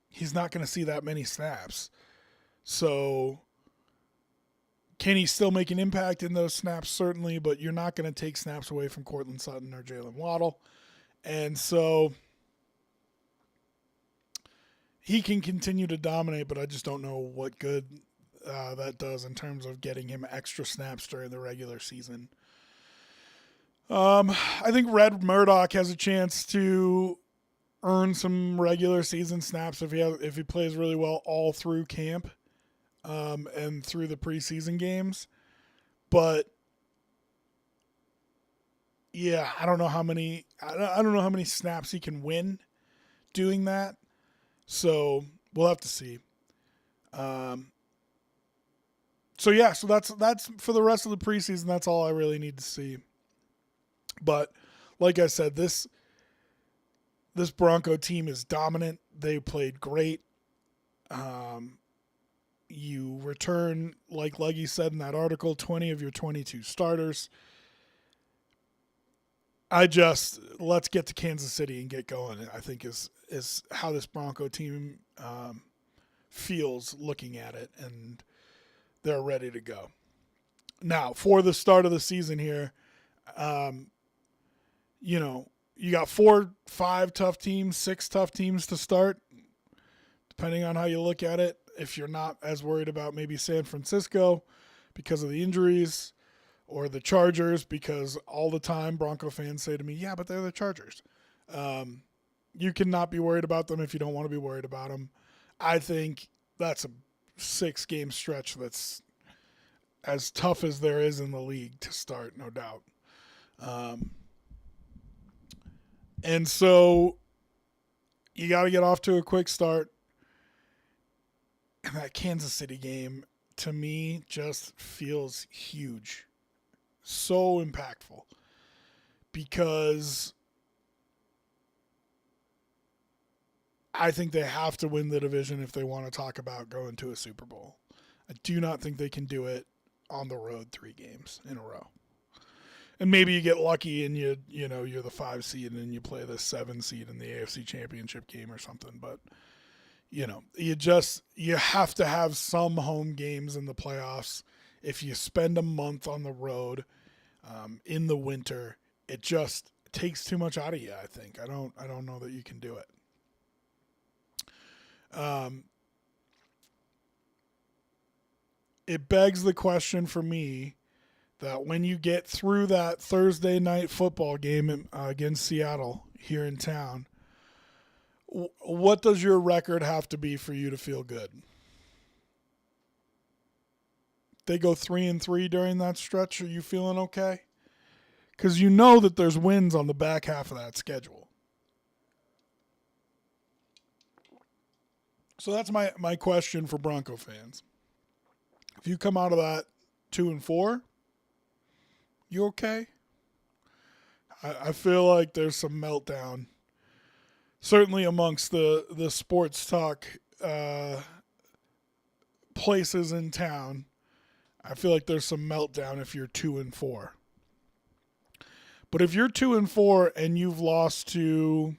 he's not going to see that many snaps. So can he still make an impact in those snaps? Certainly, but you're not going to take snaps away from Courtland Sutton or Jalen Waddle. And so he can continue to dominate, but I just don't know what good that does in terms of getting him extra snaps during the regular season. I think Red Murdoch has a chance to earn some regular season snaps if he plays really well all through camp, and through the preseason games. But yeah, I don't know how many snaps he can win doing that. So we'll have to see. So that's for the rest of the preseason. That's all I really need to see. But like I said, this Bronco team is dominant. They played great. You return, like Leggy said in that article, 20 of your 22 starters. Let's get to Kansas City and get going, I think is how this Bronco team feels looking at it, and they're ready to go. Now, for the start of the season here, you got 4, 5 tough teams, 6 tough teams to start, depending on how you look at it. If you're not as worried about maybe San Francisco because of the injuries, or the Chargers, because all the time Bronco fans say to me, yeah, but they're the Chargers. You cannot be worried about them if you don't want to be worried about them. I think that's a 6-game stretch that's as tough as there is in the league to start, no doubt. And so you got to get off to a quick start. And that Kansas City game, to me, just feels huge. So impactful. Because I think they have to win the division if they want to talk about going to a Super Bowl. I do not think they can do it on the road 3 games in a row. And maybe you get lucky and you're the 5 seed and you play the 7 seed in the AFC Championship game or something. But you have to have some home games in the playoffs. If you spend a month on the road in the winter, it just takes too much out of you, I think. I don't know that you can do it. It begs the question for me that when you get through that Thursday night football game against Seattle here in town, what does your record have to be for you to feel good? They go 3-3 during that stretch. Are you feeling okay? Because you know that there's wins on the back half of that schedule. So that's my question for Bronco fans. If you come out of that 2-4, you okay? I feel like there's some meltdown. Certainly amongst the sports talk places in town, I feel like there's some meltdown if you're 2-4. But if you're 2-4 and you've lost to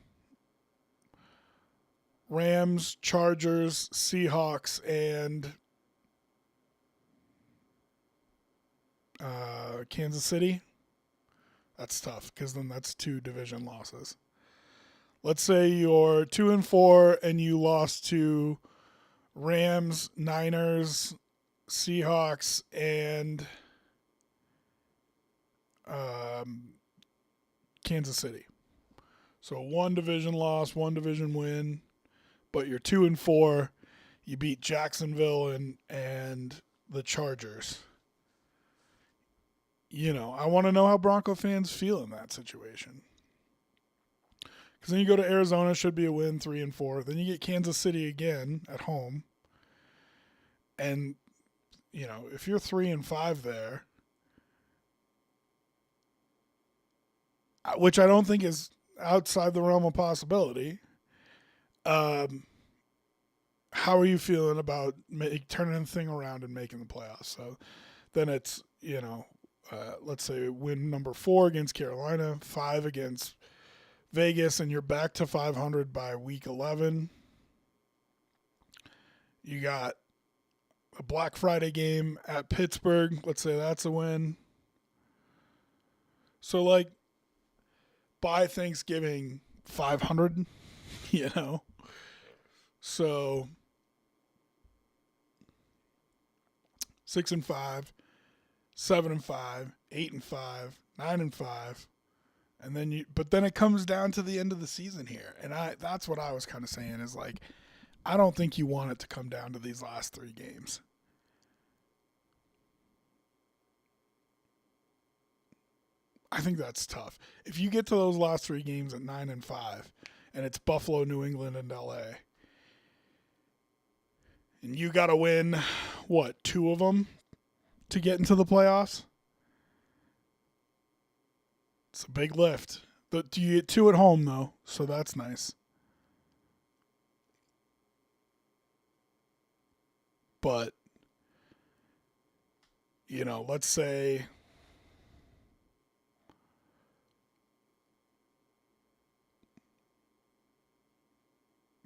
Rams, Chargers, Seahawks, and Kansas City, that's tough because then that's 2 division losses. Let's say you're 2-4 and you lost to Rams, Niners, Seahawks, and Kansas City. So 1 division loss, 1 division win, but you're 2-4. You beat Jacksonville and the Chargers. I want to know how Bronco fans feel in that situation. Because then you go to Arizona, should be a win, 3-4. Then you get Kansas City again at home. And, if you're 3-5 there, which I don't think is outside the realm of possibility, how are you feeling about turning the thing around and making the playoffs? So then it's, let's say win number 4 against Carolina, 5 against Vegas, and you're back to 500 by week 11. You got a Black Friday game at Pittsburgh. Let's say that's a win. So, by Thanksgiving, 500, So, 6-5, 7-5, 8-5, 9-5. And then but then it comes down to the end of the season here. And that's what I was kind of saying is like, I don't think you want it to come down to these last 3 games. I think that's tough. If you get to those last 3 games at 9-5, and it's Buffalo, New England, and LA, and you got to win, 2 of them to get into the playoffs? It's a big lift. But you get 2 at home, though, so that's nice. But, let's say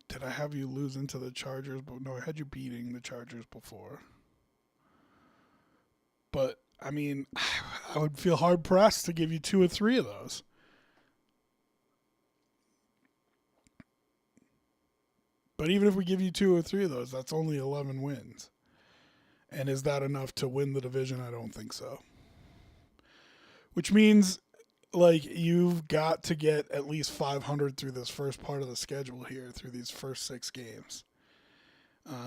did I have you losing to the Chargers? But no, I had you beating the Chargers before. But, I mean, I would feel hard-pressed to give you 2 or 3 of those. But even if we give you 2 or 3 of those, that's only 11 wins. And is that enough to win the division? I don't think so. Which means, you've got to get at least 500 through this first part of the schedule here, through these first 6 games.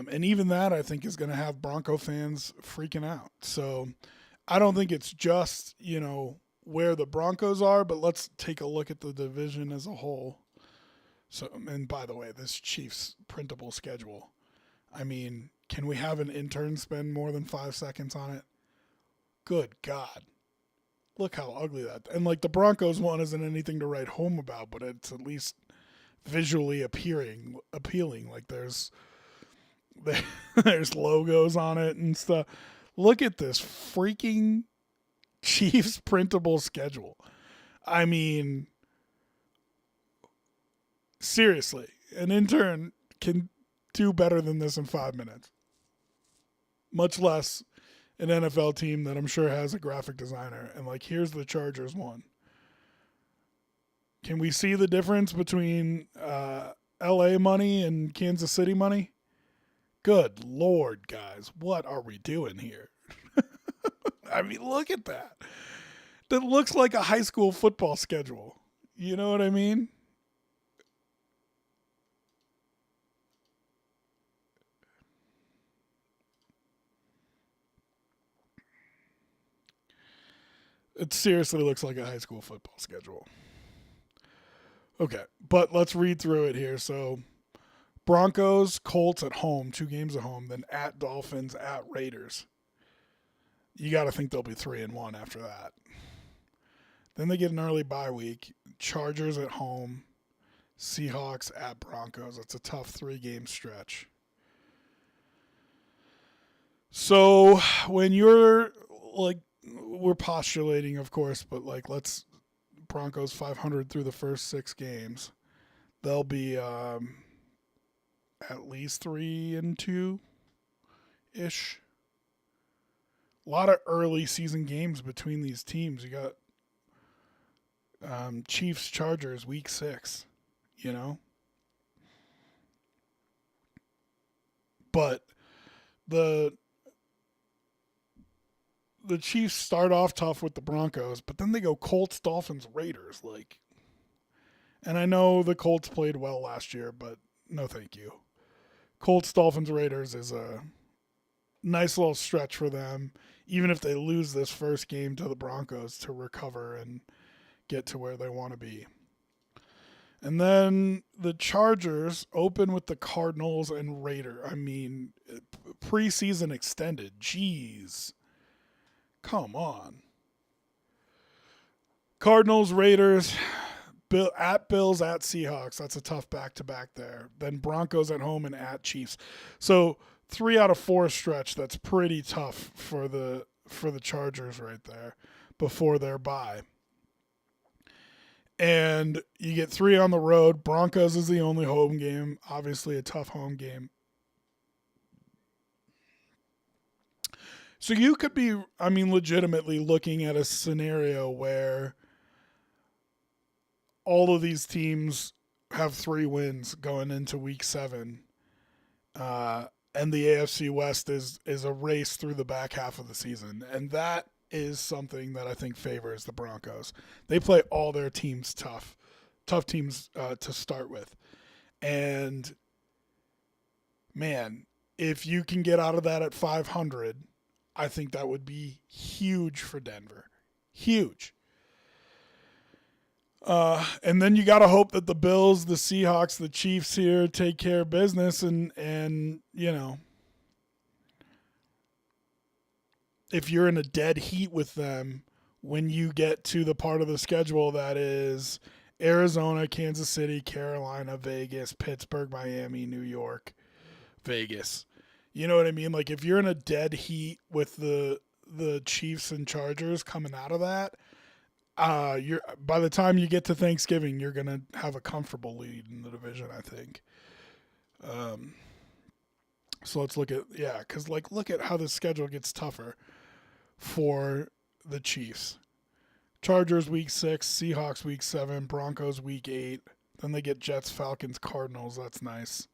And even that, I think, is going to have Bronco fans freaking out. So I don't think it's just, where the Broncos are, but let's take a look at the division as a whole. So, and by the way, this Chiefs printable schedule, I mean, can we have an intern spend more than 5 seconds on it? Good God. Look how ugly that. And the Broncos one isn't anything to write home about, but it's at least visually appealing. There's logos on it and stuff. Look at this freaking Chiefs printable schedule. I mean, seriously, an intern can do better than this in 5 minutes. Much less an NFL team that I'm sure has a graphic designer. And here's the Chargers one. Can we see the difference between LA money and Kansas City money? Good Lord, guys. What are we doing here? I mean, look at that. That looks like a high school football schedule. You know what I mean? It seriously looks like a high school football schedule. Okay, but let's read through it here. So, Broncos, Colts at home, 2 games at home, then at Dolphins, at Raiders. You got to think they'll be 3-1 after that. Then they get an early bye week. Chargers at home, Seahawks at Broncos. It's a tough 3-game stretch. So when you're we're postulating, of course, but let's Broncos 500 through the first 6 games. They'll be at least 3-2 ish. A lot of early season games between these teams. You got Chiefs Chargers week 6. But the Chiefs start off tough with the Broncos, but then they go Colts, Dolphins, Raiders. And I know the Colts played well last year, but no thank you. Colts, Dolphins, Raiders is a nice little stretch for them, even if they lose this first game to the Broncos, to recover and get to where they want to be. And then the Chargers open with the Cardinals and Raiders. I mean, preseason extended. Jeez. Come on. Cardinals, Raiders, at Bills, at Seahawks. That's a tough back-to-back there. Then Broncos at home and at Chiefs. So 3 out of 4 stretch. That's pretty tough for the Chargers right there before their bye. And you get 3 on the road. Broncos is the only home game. Obviously a tough home game. So you could be, legitimately looking at a scenario where all of these teams have 3 wins going into week 7. and the AFC West is a race through the back half of the season, and that is something that I think favors the Broncos. They play all their teams tough teams to start with, and man, if you can get out of that at 500, I think that would be huge for Denver, huge. And then you got to hope that the Bills, the Seahawks, the Chiefs here take care of business, and you know, if you're in a dead heat with them when you get to the part of the schedule that is Arizona, Kansas City, Carolina, Vegas, Pittsburgh, Miami, New York, Vegas. You know what I mean? Like if you're in a dead heat with the Chiefs and Chargers coming out of that, you're by the time you get to Thanksgiving, you're gonna have a comfortable lead in the division, I think. So let's look at because like look at how the schedule gets tougher for the Chiefs. Chargers week 6, Seahawks week 7, Broncos week 8. Then they get Jets, Falcons, Cardinals. That's nice.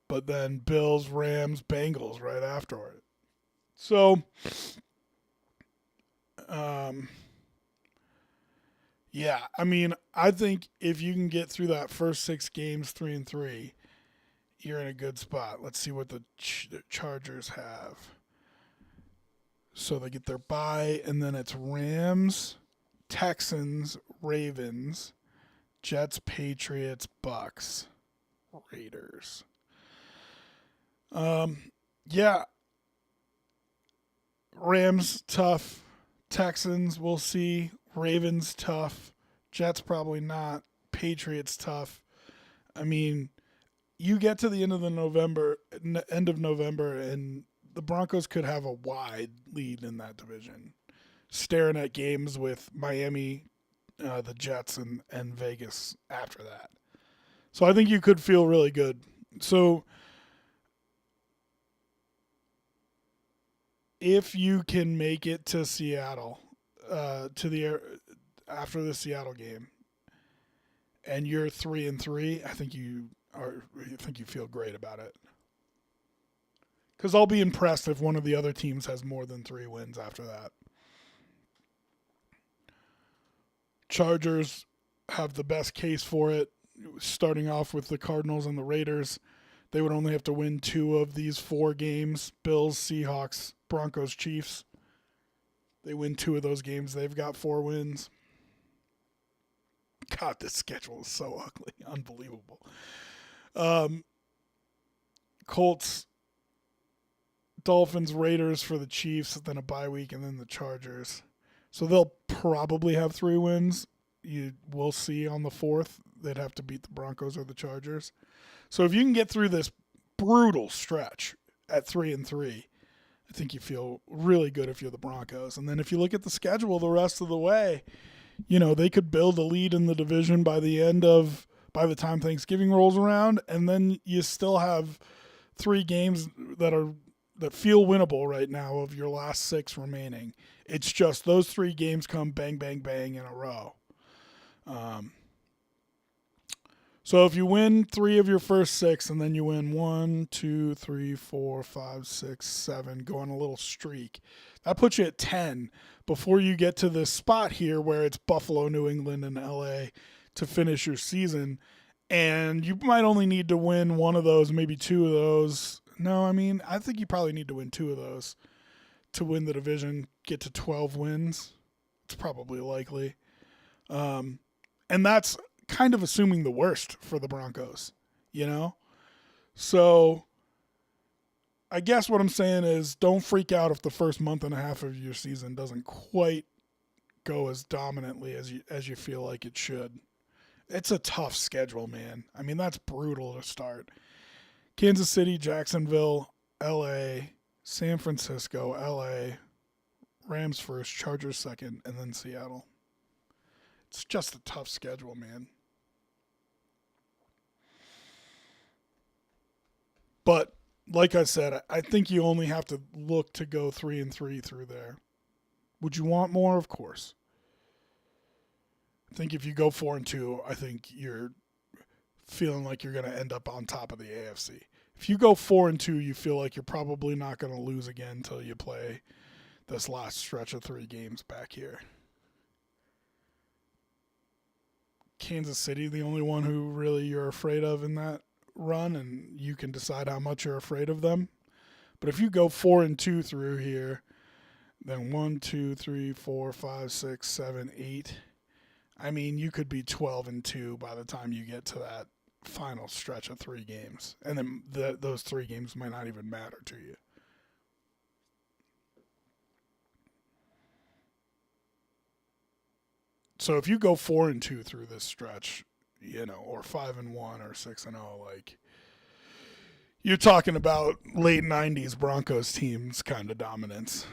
But then Bills, Rams, Bengals right after it. So, yeah, I mean, I think if you can get through that first 6 games 3-3, you're in a good spot. Let's see what the Chargers have. So they get their bye, and then it's Rams, Texans, Ravens, Jets, Patriots, Bucks, Raiders. Yeah. Rams, tough. Texans, we'll see. Ravens, tough. Jets, probably not. Patriots, tough. I mean, you get to the end of November, and the Broncos could have a wide lead in that division, staring at games with Miami, the Jets, and Vegas after that. So I think you could feel really good. So if you can make it to Seattle, after the Seattle game, and you're 3-3, I think you feel great about it. Because I'll be impressed if one of the other teams has more than 3 wins after that. Chargers have the best case for it, starting off with the Cardinals and the Raiders. They would only have to win 2 of these 4 games. Bills, Seahawks, Broncos, Chiefs. They win 2 of those games. They've got 4 wins. God, this schedule is so ugly. Unbelievable. Colts, Dolphins, Raiders for the Chiefs, then a bye week, and then the Chargers. So they'll probably have 3 wins. We'll see on the 4th. They'd have to beat the Broncos or the Chargers. So if you can get through this brutal stretch at 3-3, I think you feel really good if you're the Broncos. And then if you look at the schedule the rest of the way, they could build a lead in the division by the time Thanksgiving rolls around, and then you still have 3 games that feel winnable right now of your last 6 remaining. It's just those 3 games come bang, bang, bang in a row. So if you win 3 of your first 6, and then you win 1, 2, 3, 4, 5, 6, 7, go on a little streak, that puts you at 10 before you get to this spot here where it's Buffalo, New England, and LA to finish your season. And you might only need to win 1 of those, maybe 2 of those. No, I mean, I think you probably need to win 2 of those to win the division, get to 12 wins. It's probably likely. And that's kind of assuming the worst for the Broncos, So I guess what I'm saying is don't freak out if the first month and a half of your season doesn't quite go as dominantly as you feel like it should. It's a tough schedule, man. I mean, that's brutal to start. Kansas City, Jacksonville, LA, San Francisco, LA, Rams first, Chargers second, and then Seattle. It's just a tough schedule, man. But like I said, I think you only have to look to go 3-3 through there. Would you want more? Of course. I think if you go 4-2, I think you're feeling like you're going to end up on top of the AFC. If you go 4-2, you feel like you're probably not going to lose again until you play this last stretch of 3 games back here. Kansas City, the only one who really you're afraid of in that run, and you can decide how much you're afraid of them. But if you go 4-2 through here, then 1, 2, 3, 4, 5, 6, 7, 8. I mean, you could be 12-2 by the time you get to that final stretch of 3 games, and then those 3 games might not even matter to you. So if you go 4-2 through this stretch, or 5-1 or 6-0, like you're talking about late '90s Broncos teams kind of dominance.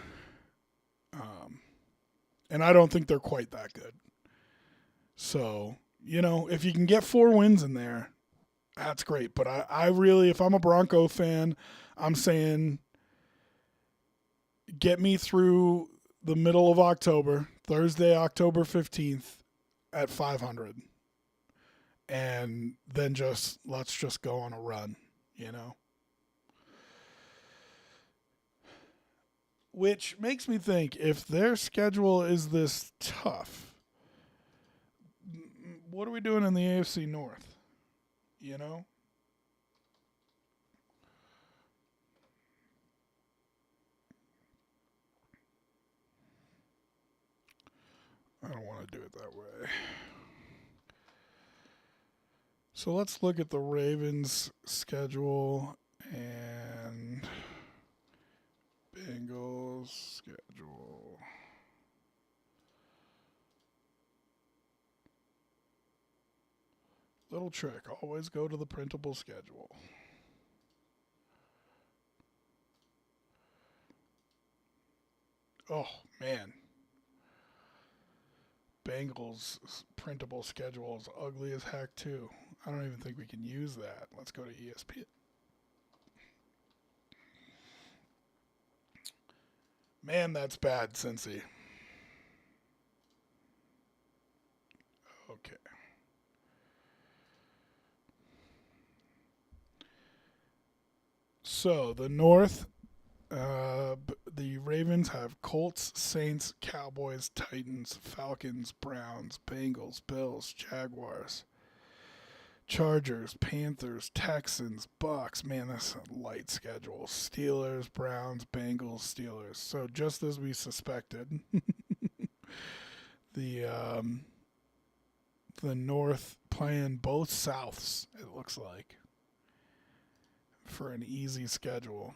And I don't think they're quite that good. So, if you can get 4 wins in there, that's great. But I really, if I'm a Bronco fan, I'm saying get me through the middle of October, Thursday, October 15th at 500. And then let's just go on a run, Which makes me think, if their schedule is this tough, what are we doing in the AFC North? I don't want to do it that way. So let's look at the Ravens' schedule and Bengals' schedule. Little trick, always go to the printable schedule. Oh, man. Bengals' printable schedule is ugly as heck, too. I don't even think we can use that. Let's go to ESPN. Man, that's bad, Cincy. Okay. So, the North, the Ravens have Colts, Saints, Cowboys, Titans, Falcons, Browns, Bengals, Bills, Jaguars, Chargers, Panthers, Texans, Bucks. Man, that's a light schedule. Steelers, Browns, Bengals, Steelers. So just as we suspected, the North playing both Souths, it looks like, for an easy schedule.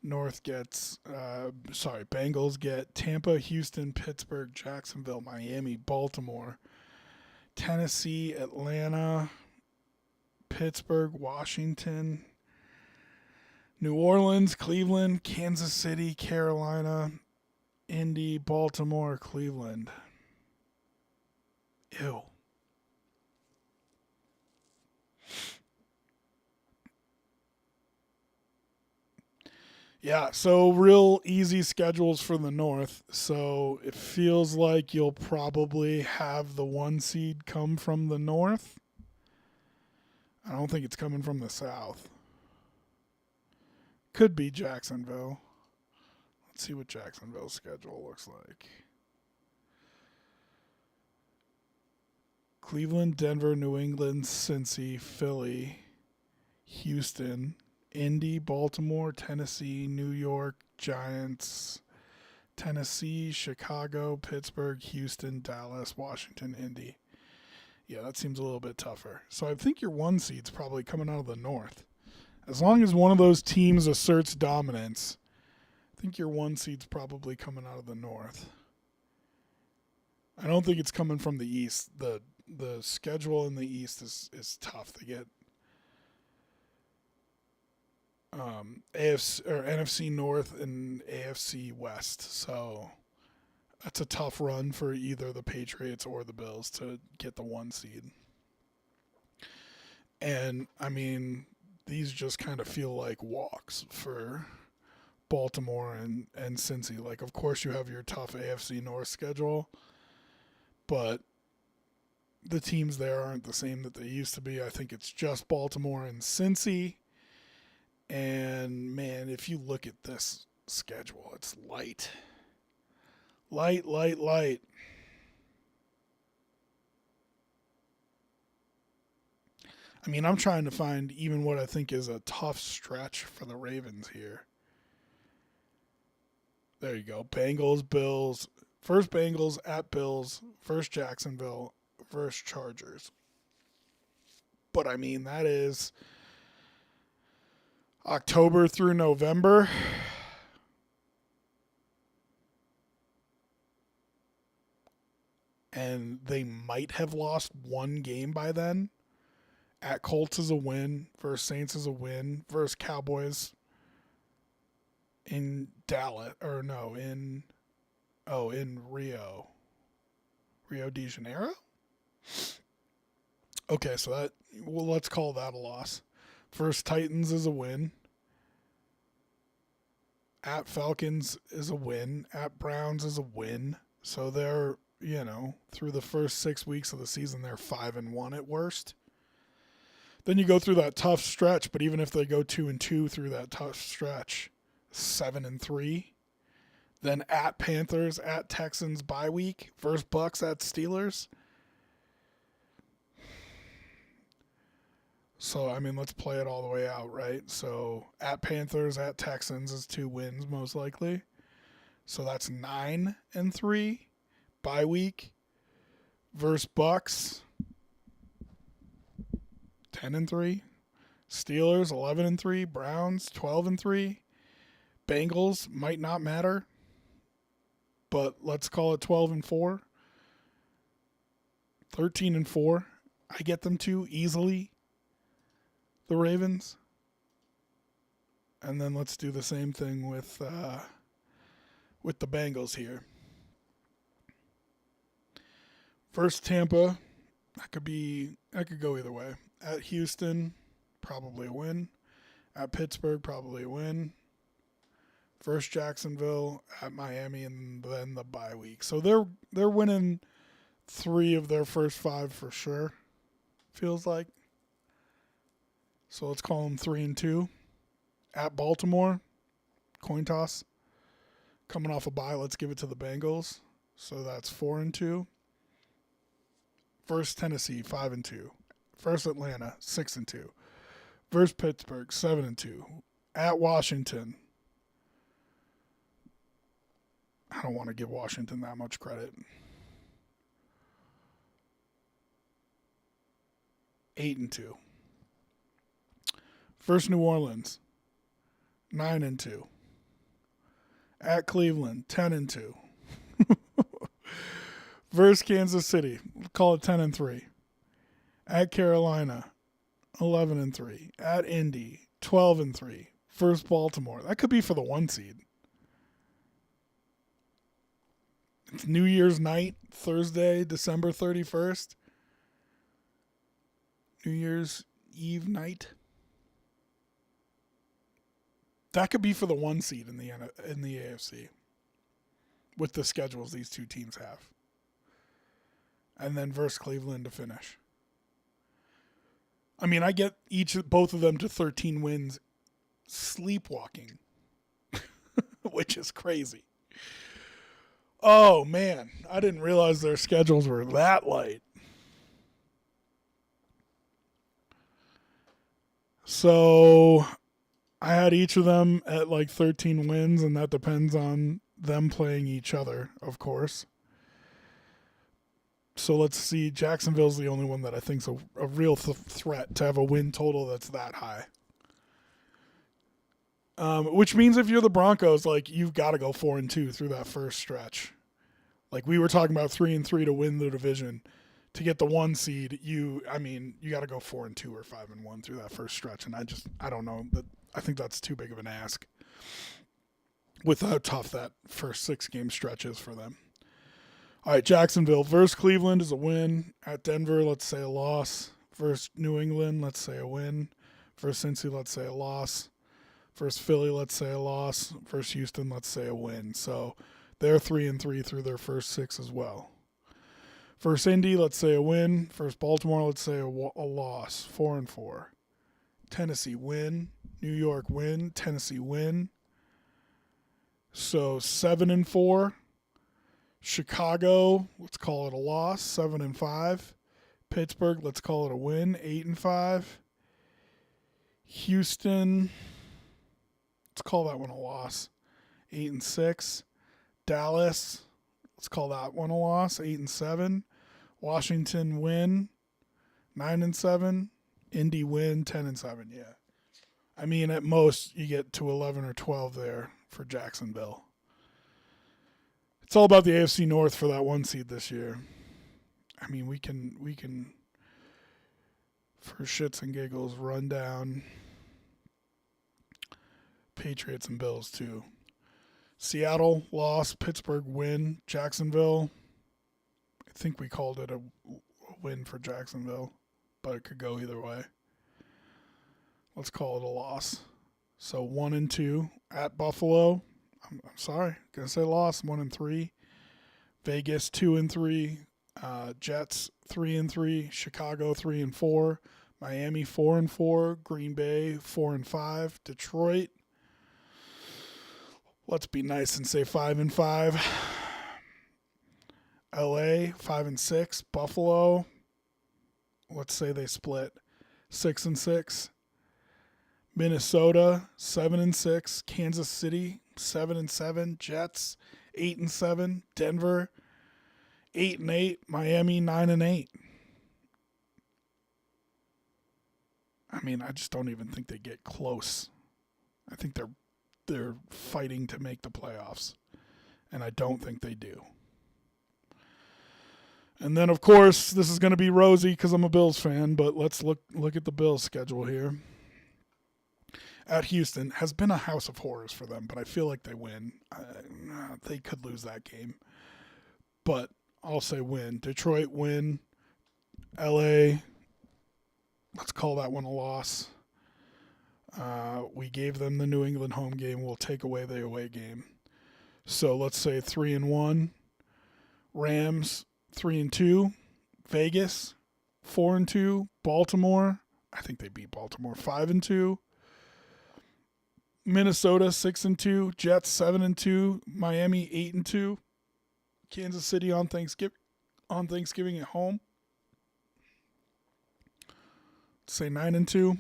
Bengals get Tampa, Houston, Pittsburgh, Jacksonville, Miami, Baltimore, Tennessee, Atlanta, Pittsburgh, Washington, New Orleans, Cleveland, Kansas City, Carolina, Indy, Baltimore, Cleveland. Ew. Yeah, so real easy schedules for the North. So it feels like you'll probably have the 1 seed come from the North. I don't think it's coming from the South. Could be Jacksonville. Let's see what Jacksonville's schedule looks like. Cleveland, Denver, New England, Cincy, Philly, Houston, Indy, Baltimore, Tennessee, New York, Giants, Tennessee, Chicago, Pittsburgh, Houston, Dallas, Washington, Indy. Yeah, that seems a little bit tougher. So I think your 1 seed's probably coming out of the North. As long as one of those teams asserts dominance, I think your 1 seed's probably coming out of the North. I don't think it's coming from the East. The schedule in the East is tough. They get AFC or NFC North and AFC West. So that's a tough run for either the Patriots or the Bills to get the 1 seed. And I mean, these just kind of feel like walks for Baltimore and Cincy. Like, of course, you have your tough AFC North schedule, but the teams there aren't the same that they used to be. I think it's just Baltimore and Cincy. And man, if you look at this schedule, it's light. Light, light, light. I mean, I'm trying to find even what I think is a tough stretch for the Ravens here. There you go. Bengals, Bills. First Bengals at Bills. First Jacksonville. First Chargers. But I mean, that is October through November. And they might have lost one game by then. At Colts is a win. Versus Saints is a win. Versus Cowboys in Dallas. Or no, in Rio. Rio de Janeiro? Okay, so let's call that a loss. First Titans is a win. At Falcons is a win. At Browns is a win. So they're, through the first 6 weeks of the season, they're 5-1 at worst. Then you go through that tough stretch, but even if they go 2-2 through that tough stretch, 7-3. Then at Panthers, at Texans bye week, versus Bucks at Steelers. So, I mean, let's play it all the way out, right? So, at Panthers, at Texans is 2 wins, most likely. So, that's 9-3. Bye week. Versus Bucks, 10-3. Steelers, 11-3. Browns, 12-3. Bengals might not matter, but let's call it 12-4. 13-4. I get them to easily. The Ravens. And then let's do the same thing with the Bengals here. First Tampa, that could go either way. At Houston, probably a win. At Pittsburgh, probably a win. First Jacksonville, at Miami, and then the bye week. So they're winning 3 of their first 5 for sure. Feels like. So let's call them 3-2. At Baltimore, coin toss. Coming off a bye, let's give it to the Bengals. So that's 4-2. First Tennessee, 5-2. First Atlanta, 6-2. First Pittsburgh, 7-2. At Washington. I don't want to give Washington that much credit. 8-2. First New Orleans, 9-2. At Cleveland, 10-2. Versus Kansas City, we'll call it 10-3. At Carolina, 11-3. At Indy, 12-3. First Baltimore, that could be for the 1 seed. It's New Year's night, Thursday, December 31st. New Year's Eve night. That could be for the 1 seed in the AFC with the schedules these 2 teams have. And then versus Cleveland to finish. I mean, I get both of them to 13 wins sleepwalking, which is crazy. Oh, man. I didn't realize their schedules were that light. So I had each of them at like 13 wins, and that depends on them playing each other, of course. So let's see. Jacksonville's the only one that I think's a real threat to have a win total that's that high. Which means if you're the Broncos, like, you've got to go 4-2 through that first stretch. Like, we were talking about 3-3 to win the division. To get the 1 seed, you got to go 4-2 or 5-1 through that first stretch. And I don't know. I think that's too big of an ask with how tough that first 6 game stretch is for them. All right, Jacksonville versus Cleveland is a win. At Denver, let's say a loss. Versus New England, let's say a win. Versus Cincy, let's say a loss. Versus Philly, let's say a loss. Versus Houston, let's say a win. So they're 3-3 through their first 6 as well. Versus Indy, let's say a win. Versus Baltimore, let's say a loss. 4-4. Tennessee, win. New York win, Tennessee win. So 7-4. Chicago, let's call it a loss, 7-5. Pittsburgh, let's call it a win, 8-5. Houston, let's call that one a loss, 8-6. Dallas, let's call that one a loss, 8-7. Washington win, 9-7. Indy win, 10-7. Yeah, I mean at most you get to 11 or 12 there for Jacksonville. It's all about the AFC North for that one seed this year. I mean, we can, for shits and giggles, run down Patriots and Bills too. Seattle loss, Pittsburgh win, Jacksonville. I think we called it a win for Jacksonville, but it could go either way. Let's call it a loss. So 1-2 at Buffalo. I'm sorry, gonna say loss. 1-3. Vegas 2-3. Jets 3-3. Chicago 3-4. Miami 4-4. Green Bay 4-5. Detroit, let's be nice and say 5-5. LA 5-6. Buffalo, let's say they split 6-6. Minnesota 7-6. Kansas City 7-7. Jets 8-7. Denver 8-8. Miami 9-8. I mean, I just don't even think they get close. I think they're fighting to make the playoffs, and I don't think they do. And then, of course, this is going to be rosy because I'm a Bills fan, but let's look at the Bills' schedule here. At Houston, has been a house of horrors for them, but I feel like they win. They could lose that game, but I'll say win. Detroit win. LA, let's call that one a loss. We gave them the New England home game. We'll take away the away game. So let's say 3-1. Rams 3-2. Vegas 4-2. Baltimore, I think they beat Baltimore, 5-2. Minnesota 6-2. Jets 7-2. Miami 8-2. Kansas City on Thanksgiving at home. Say 9-2.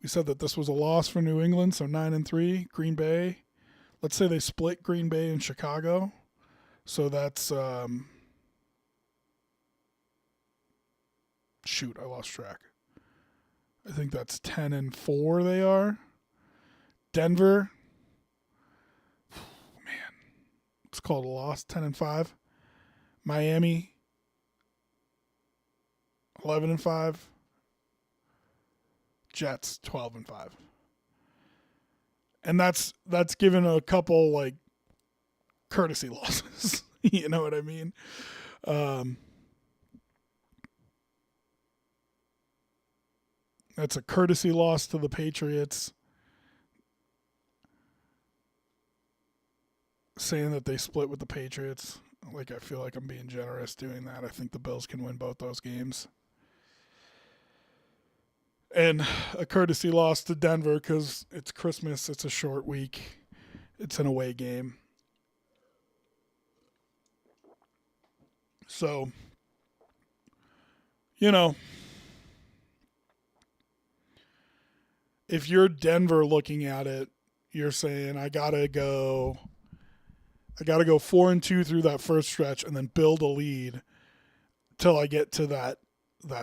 We said that this was a loss for New England, so 9-3. Green Bay, let's say they split Green Bay and Chicago, so that's shoot, I lost track. I think that's 10-4 they are. Denver, man, it's called a loss, 10-5. Miami, 11-5. Jets 12-5. And that's given a couple like courtesy losses. You know what I mean? That's a courtesy loss to the Patriots, saying that they split with the Patriots. Like, I feel like I'm being generous doing that. I think the Bills can win both those games. And a courtesy loss to Denver because it's Christmas. It's a short week. It's an away game. So, you know, if you're Denver looking at it, you're saying, I gotta go 4-2 through that first stretch and then build a lead till I get to that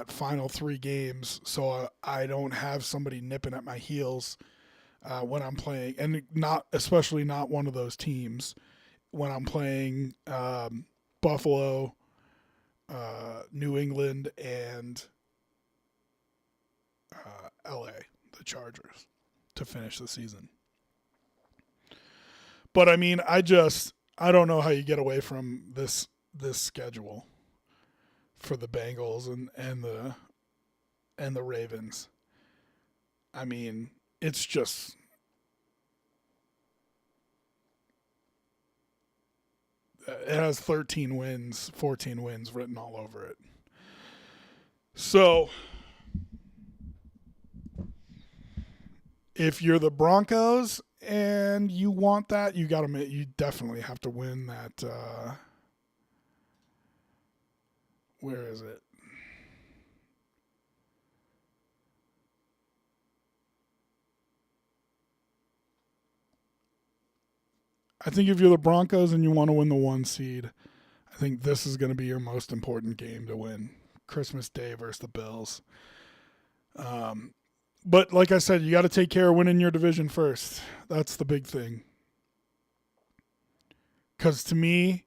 final 3 games, so I don't have somebody nipping at my heels when I'm playing, and especially not one of those teams when I'm playing Buffalo, New England, and LA, the Chargers, to finish the season. But I mean, I don't know how you get away from this schedule for the Bengals and the Ravens. I mean, it's just it has 13 wins, 14 wins written all over it. So If you're the Broncos and you want that, you definitely have to win that. Where is it? I think if you're the Broncos and you want to win the 1 seed, I think this is going to be your most important game to win. Christmas Day versus the Bills. Um, but like I said, you got to take care of winning your division first. That's the big thing. Because to me,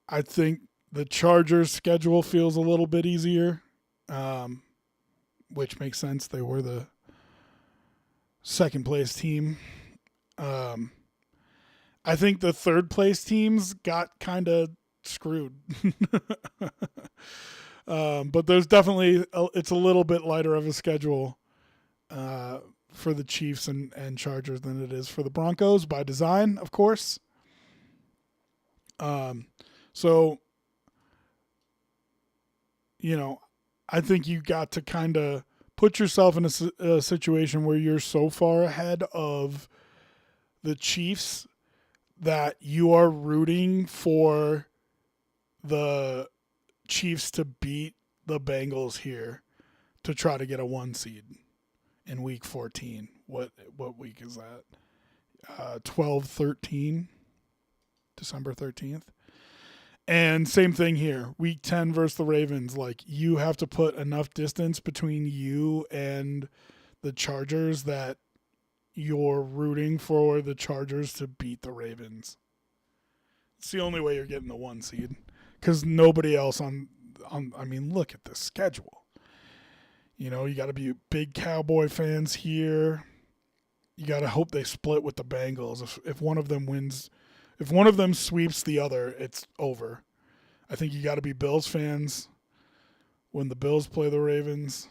I think the Chargers' schedule feels a little bit easier, um, which makes sense. They were the second place team. Um, I think the third place teams got kind of screwed. But there's definitely it's a little bit lighter of a schedule uh, for the Chiefs and Chargers than it is for the Broncos by design, of course. Um, so you know, I think you got to kind of put yourself in a situation where you're so far ahead of the Chiefs that you are rooting for the Chiefs to beat the Bengals here to try to get a 1 seed in week 14. What week is that? 12-13, December 13th. And same thing here. Week 10 versus the Ravens. Like, you have to put enough distance between you and the Chargers that you're rooting for the Chargers to beat the Ravens. It's the only way you're getting the 1 seed. Because nobody else I mean, look at the schedule. You know, you got to be big Cowboy fans here. You got to hope they split with the Bengals. If one of them wins, if one of them sweeps the other, it's over. I think you got to be Bills fans when the Bills play the Ravens.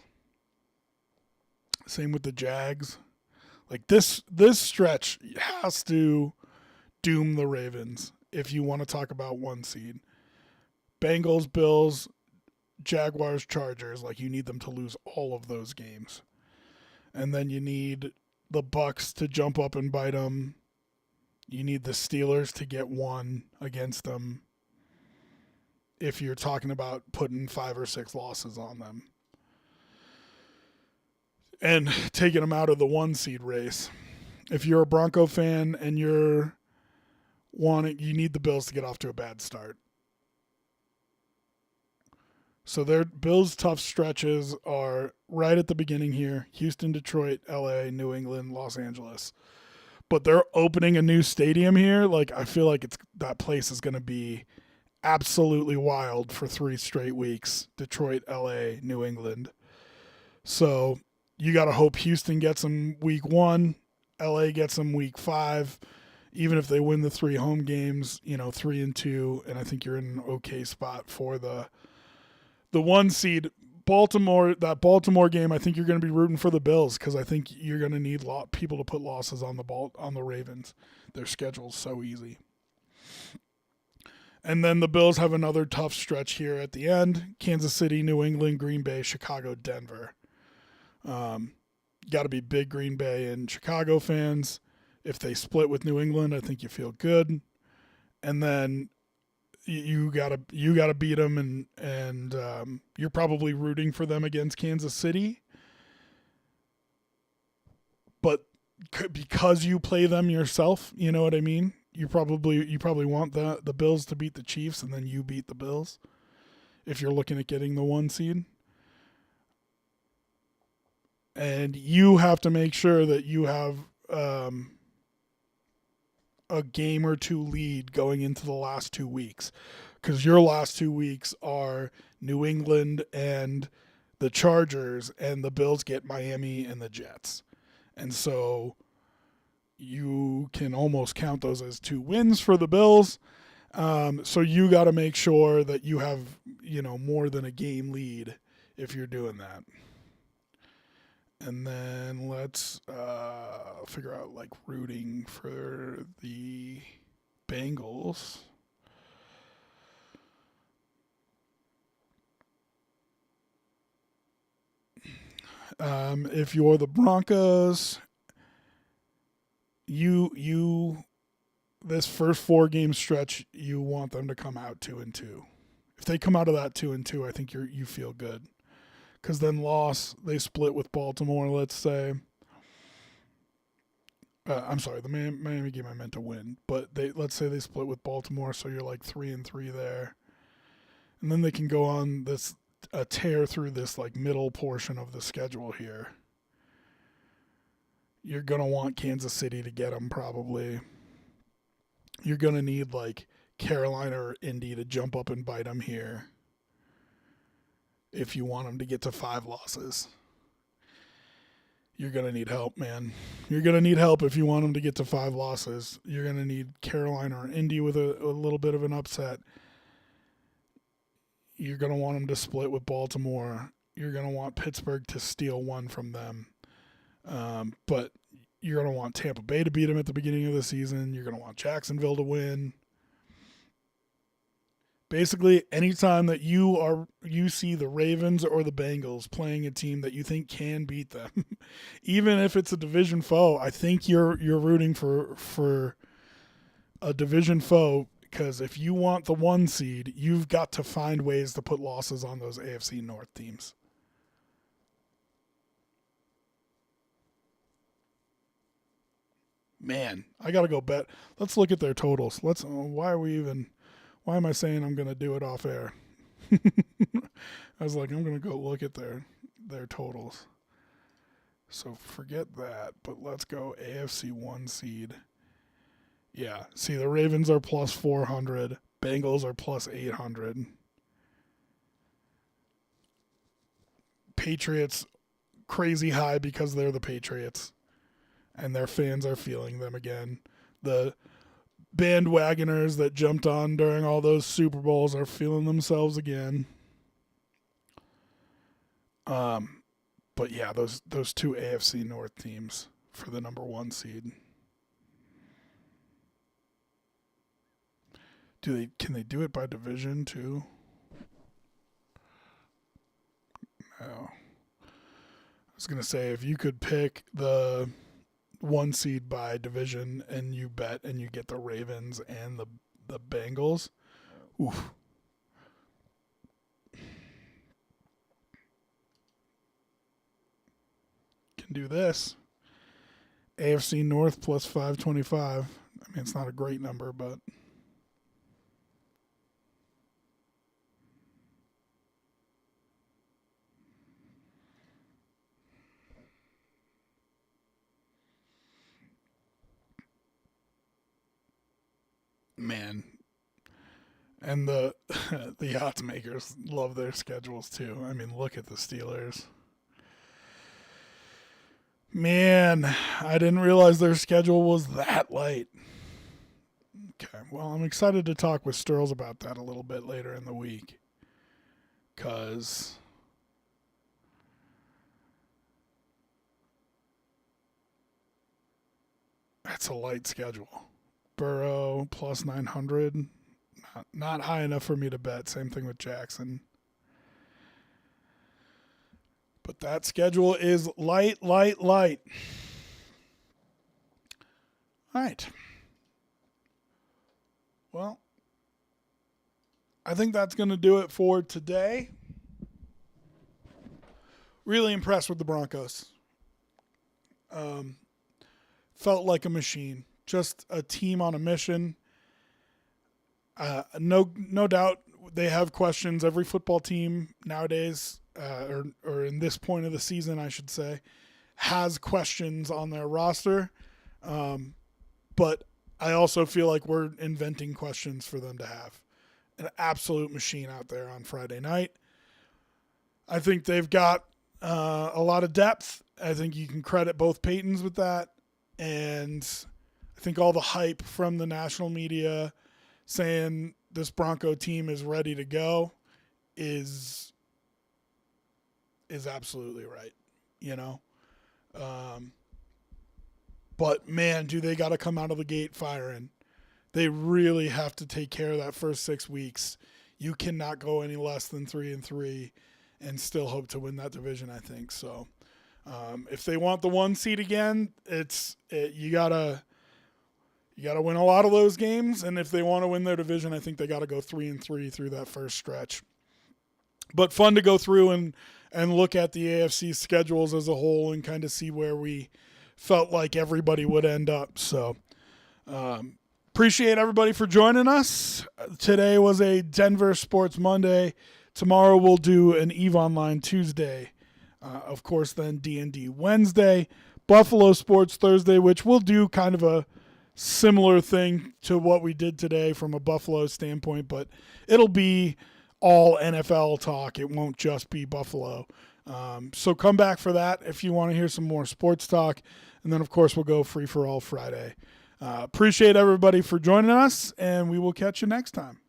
Same with the Jags. Like this stretch has to doom the Ravens if you want to talk about 1 seed. Bengals, Bills, Jaguars, Chargers, like you need them to lose all of those games. And then you need the Bucks to jump up and bite them. You need the Steelers to get one against them if you're talking about putting 5 or 6 losses on them. And taking them out of the 1 seed race. If you're a Bronco fan and you need the Bills to get off to a bad start. So their Bills' tough stretches are right at the beginning here: Houston, Detroit, LA, New England, Los Angeles. But they're opening a new stadium here. Like, I feel like that place is going to be absolutely wild for 3 straight weeks: Detroit, LA, New England. So you got to hope Houston gets them week 1, LA gets them week 5. Even if they win the 3 home games, 3-2, and I think you're in an okay spot for the 1 seed. That Baltimore game, I think you're going to be rooting for the Bills because I think you're going to need people to put losses on the Ravens. Their schedule's so easy. And then the Bills have another tough stretch here at the end: Kansas City, New England, Green Bay, Chicago, Denver. Got to be big Green Bay and Chicago fans. If they split with New England, I think you feel good. And then you gotta beat them, and you're probably rooting for them against Kansas City. But because you play them yourself, you know what I mean? You probably want the Bills to beat the Chiefs, and then you beat the Bills if you're looking at getting the 1 seed. And you have to make sure that you have a game or 2 lead going into the last 2 weeks, because your last 2 weeks are New England and the Chargers, and the Bills get Miami and the Jets. And so you can almost count those as 2 wins for the Bills. So you got to make sure that you have, more than a game lead if you're doing that. And then let's figure out like rooting for the Bengals. If you're the Broncos you this first 4-game stretch, you want them to come out 2-2. If they come out of that 2-2, I think you feel good. Because then they split with Baltimore, let's say. I'm sorry, the Miami game I meant to win, but let's say they split with Baltimore, so you're like 3-3 there, and then they can go on a tear through this like middle portion of the schedule here. You're gonna want Kansas City to get them probably. You're gonna need like Carolina or Indy to jump up and bite them here if you want them to get to 5 losses. You're going to need help, man. You're going to need help if you want them to get to 5 losses. You're going to need Carolina or Indy with a little bit of an upset. You're going to want them to split with Baltimore. You're going to want Pittsburgh to steal one from them. But you're going to want Tampa Bay to beat them at the beginning of the season. You're going to want Jacksonville to win. Basically, anytime that you see the Ravens or the Bengals playing a team that you think can beat them, even if it's a division foe, I think you're rooting for a division foe, because if you want the 1 seed, you've got to find ways to put losses on those AFC North teams. Man, I gotta go bet. Let's look at their totals. Why am I saying I'm going to do it off air? I was like, I'm going to go look at their totals. So forget that, but let's go AFC 1 seed. Yeah, see, the Ravens are plus 400. Bengals are plus 800. Patriots, crazy high because they're the Patriots. And their fans are feeling them again. The bandwagoners that jumped on during all those Super Bowls are feeling themselves again. But yeah, those 2 AFC North teams for the number 1 seed. Can they do it by division too? No. I was gonna say, if you could pick the 1 seed by division and you bet and you get the Ravens and the Bengals. Oof. Can do this. AFC North plus 525. I mean, it's not a great number, but man. And the odds makers love their schedules too. I mean, look at the Steelers. Man, I didn't realize their schedule was that light. Okay, well, I'm excited to talk with Sturls about that a little bit later in the week. Because that's a light schedule. Burrow plus 900. Not high enough for me to bet. Same thing with Jackson. But that schedule is light. All right. Well, I think that's going to do it for today. Really impressed with the Broncos. Felt like a machine. Just a team on a mission. No doubt they have questions. Every football team nowadays, or in this point of the season, I should say, has questions on their roster. But I also feel like we're inventing questions for them to have. An absolute machine out there on Friday night. I think they've got a lot of depth. I think you can credit both Paytons with that. And I think all the hype from the national media saying this Bronco team is ready to go is absolutely right, you know? But, man, do they got to come out of the gate firing. They really have to take care of that first 6 weeks. You cannot go any less than 3-3 and still hope to win that division, I think. So if they want the 1 seed again, you gotta You got to win a lot of those games, and if they want to win their division, I think they got to go 3-3 through that first stretch. But fun to go through and look at the AFC schedules as a whole and kind of see where we felt like everybody would end up. So appreciate everybody for joining us. Today was a Denver Sports Monday. Tomorrow we'll do an EVE Online Tuesday. Of course, then D&D Wednesday. Buffalo Sports Thursday, which we'll do kind of a similar thing to what we did today from a Buffalo standpoint, but it'll be all NFL talk. It won't just be Buffalo. So come back for that if you want to hear some more sports talk. And then, of course, we'll go free for all Friday. Appreciate everybody for joining us, and we will catch you next time.